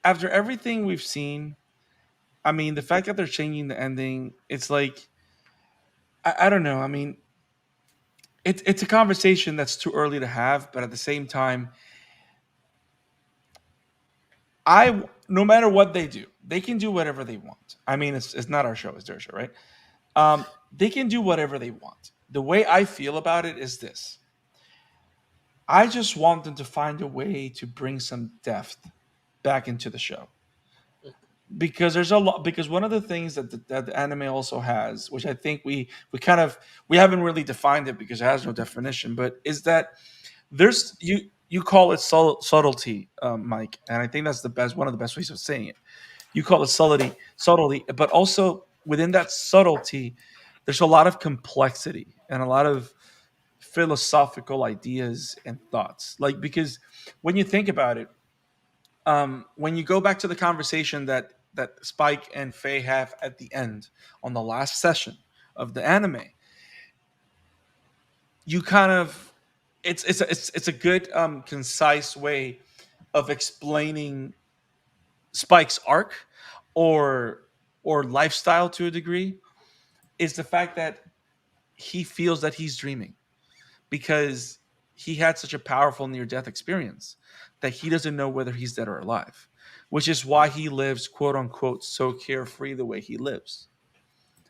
after everything we've seen, I mean, the fact that they're changing the ending, it's like I don't know. I mean, it's a conversation that's too early to have, but at the same time, no matter what they do, they can do whatever they want. I mean, it's not our show, it's their show, right? They can do whatever they want. The way I feel about it is this: I just want them to find a way to bring some depth back into the show because there's a lot. Because one of the things that the anime also has, which I think we kind of we haven't really defined it because it has no definition, but is that there's you call it subtlety, Mike, and I think that's the best one of the best ways of saying it. You call it subtlety, but also within that subtlety, there's a lot of complexity and a lot of philosophical ideas and thoughts. Like because when you think about it, when you go back to the conversation that Spike and Faye have at the end on the last session of the anime, you kind of it's a good concise way of explaining Spike's arc or lifestyle to a degree is the fact that he feels that he's dreaming because he had such a powerful near death experience that he doesn't know whether he's dead or alive, which is why he lives, quote unquote, so carefree the way he lives,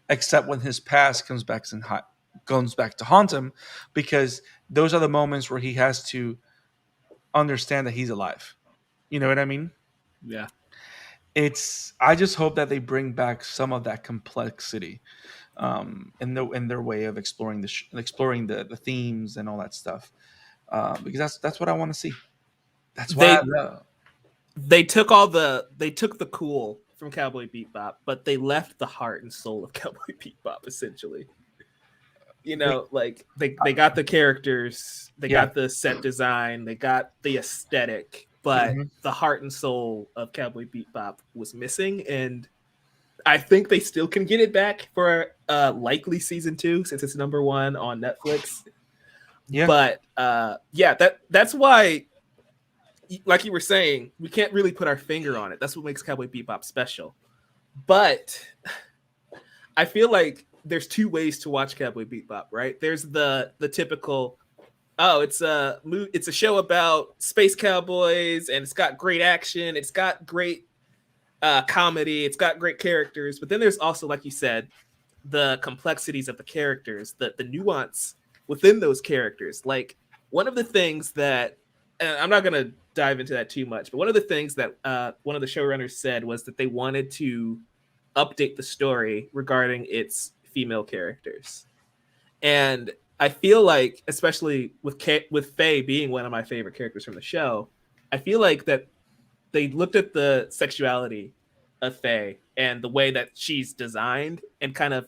except when his past comes back to haunt him, because those are the moments where he has to understand that he's alive. You know what I mean? Yeah. I just hope that they bring back some of that complexity in their way of exploring the themes and all that stuff, because that's what I want to see. That's why I They love. they took the cool from Cowboy Bebop, but they left the heart and soul of Cowboy Bebop essentially. Like they got the characters, they Yeah. got the set design, they got the aesthetic, but Mhm. the heart and soul of Cowboy Bebop was missing, and I think they still can get it back for likely season 2 since it's #1 on Netflix. Yeah. But that's why, like you were saying, we can't really put our finger on it. That's what makes Cowboy Bebop special. But I feel like there's two ways to watch Cowboy Bebop, right? There's the typical, oh, it's a show about space cowboys and it's got great action, it's got great comedy, it's got great characters. But then there's also, like you said, the complexities of the characters, the nuance within those characters. Like one of the things that, and I'm not gonna dive into that too much, but one of the things that one of the showrunners said was that they wanted to update the story regarding its female characters. And I feel like, especially with Faye being one of my favorite characters from the show, I feel like that they looked at the sexuality of Faye and the way that she's designed and kind of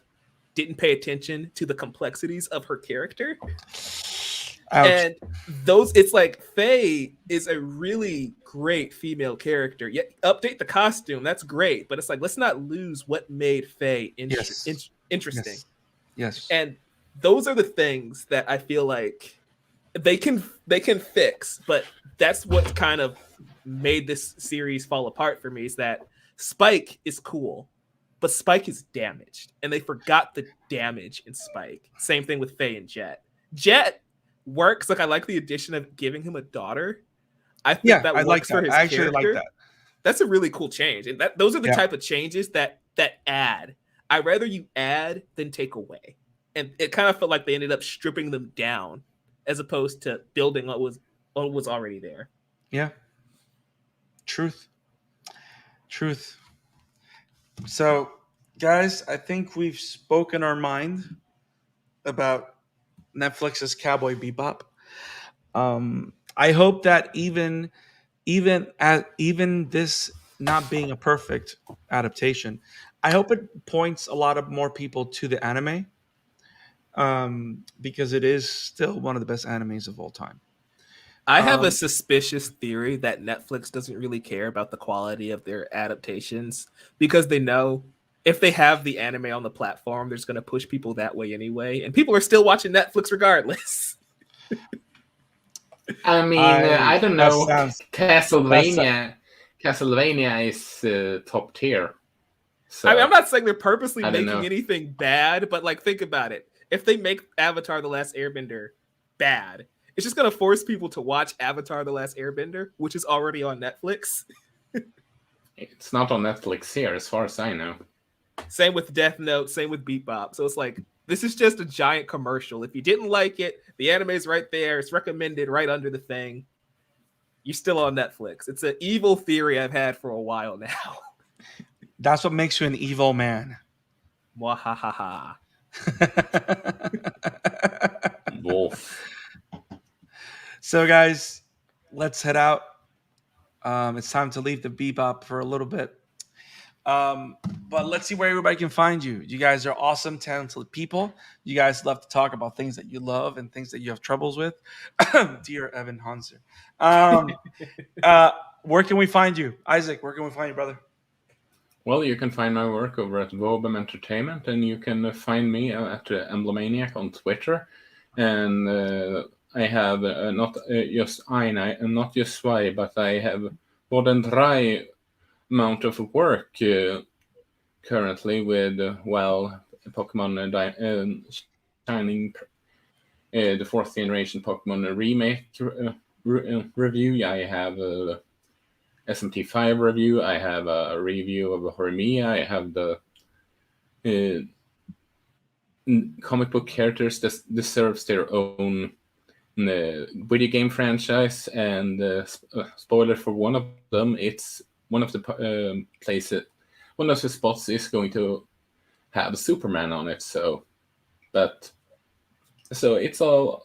didn't pay attention to the complexities of her character. Ouch. And it's like Faye is a really great female character. Yet update the costume, that's great, but it's like let's not lose what made Faye Yes. interesting. Yes. And those are the things that I feel like they can fix, but that's what kind of made this series fall apart for me, is that Spike is cool, but Spike is damaged, and they forgot the damage in Spike. Same thing with Faye and Jet. Jet works. Like, I like the addition of giving him a daughter. I think that I like works for that. his I actually character. like that. That's a really cool change, and those are the Yeah. type of changes that add. I'd rather you add than take away, and it kind of felt like they ended up stripping them down as opposed to building what was already there. Yeah. Truth. So, guys, I think we've spoken our mind about Netflix's Cowboy Bebop. I hope that even even this not being a perfect adaptation, I hope it points a lot of more people to the anime, because it is still one of the best animes of all time. I have a Um, suspicious theory that Netflix doesn't really care about the quality of their adaptations because they know if they have the anime on the platform, there's going to push people that way anyway, and people are still watching Netflix regardless. I mean, I don't that know. sounds that's Castlevania is top tier. So I mean, I'm not saying they're purposely I don't making know. anything bad, but like, think about it. If they make Avatar: The Last Airbender bad, it's just going to force people to watch Avatar: The Last Airbender, which is already on Netflix. It's not on Netflix here, as far as I know. Same with Death Note, same with Bebop. So it's like, this is just a giant commercial. If you didn't like it, the anime's right there. It's recommended right under the thing. You're still on Netflix. It's an evil theory I've had for a while now. that's what makes you an evil man. Mwahaha. Wolf. So, guys, let's head out. It's time to leave the Bebop for a little bit. But let's see where everybody can find you. You guys are awesome, talented people. You guys love to talk about things that you love and things that you have troubles with. Dear Evan Hanser. Where can we find you? Isaac, where can we find you, brother? Well, you can find my work over at Vobam Entertainment, and you can find me at Emblemaniac on Twitter. And I have not just not just Swy, but I have more than dry amount of work currently with Pokemon Shining, the fourth generation Pokemon remake review. I have SMT5 review. I have a review of Horimiya. I have the comic book characters that deserves their own video game franchise. And spoiler for one of them, it's one of the places, one of the spots is going to have Superman on it. So it's a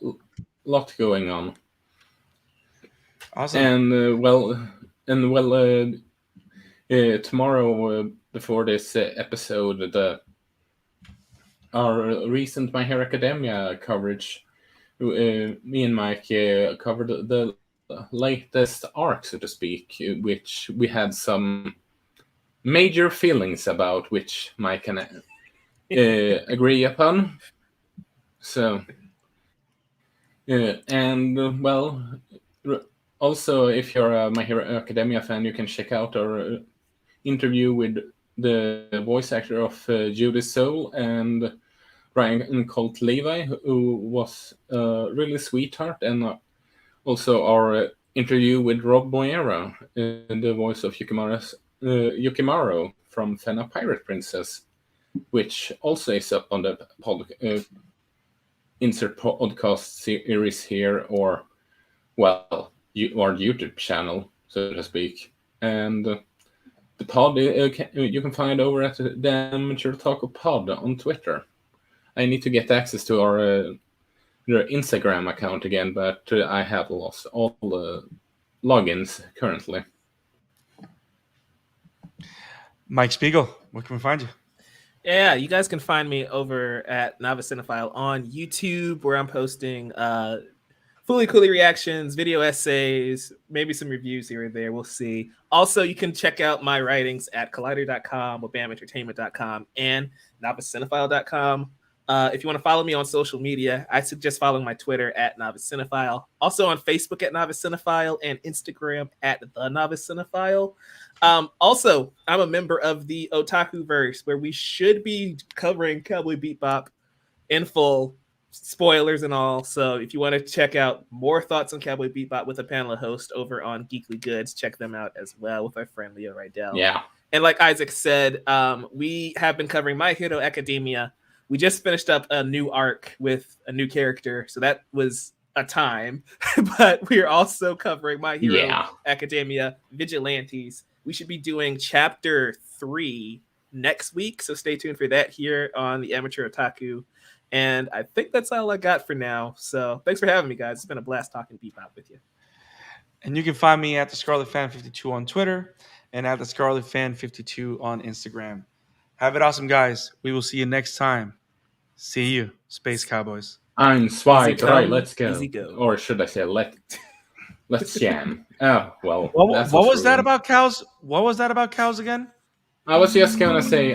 lot going on. Awesome. And tomorrow, before this episode, our recent My Hero Academia coverage, me and Mike covered the latest arc, so to speak, which we had some major feelings about, which Mike can agree upon. So, also, if you're a My Hero Academia fan, you can check out our interview with the voice actor of Judy Soul and Ryan Colt Levi, who was a really sweetheart, and also our interview with Rob Moira, the voice of Yukimaru from Fena Pirate Princess, which also is up on the insert podcast series here, or our YouTube channel, so to speak. And the pod you can find over at the Amateur Taco Pod on Twitter. I need to get access to our Instagram account again, but I have lost all the logins currently. Mike Spiegel, where can we find you? Yeah, you guys can find me over at Novice Cinephile on YouTube, where I'm posting fully coolly reactions, video essays, maybe some reviews here or there. We'll see. Also, you can check out my writings at collider.com, wabamentertainment.com, and novicecinephile.com. If you want to follow me on social media, I suggest following my Twitter at Novice Cinephile. Also on Facebook at Novice Cinephile and Instagram at The Novice Cinephile. Also, I'm a member of the Otakuverse, where we should be covering Cowboy Bebop in full, spoilers and all. So if you want to check out more thoughts on Cowboy Bebop with a panel of hosts over on Geekly Goods, check them out as well with our friend Leo Rydell. Yeah. And like Isaac said, we have been covering My Hero Academia. We just finished up a new arc with a new character, so that was a time. But we are also covering My Hero Academia Vigilantes. We should be doing chapter 3 next week, so stay tuned for that here on the Amateur Otaku. And I think that's all I got for now. So thanks for having me, guys. It's been a blast talking Bebop with you. And you can find me at the Scarlet Fan 52 on Twitter and at the Scarlet Fan 52 on Instagram. Have it awesome, guys. We will see you next time. See you, Space Cowboys. I'm Easy Swag. come, Right, let's go. easy go. Or should I say, let's jam. Oh well. What was that about cows? What was that about cows again? I was just gonna say.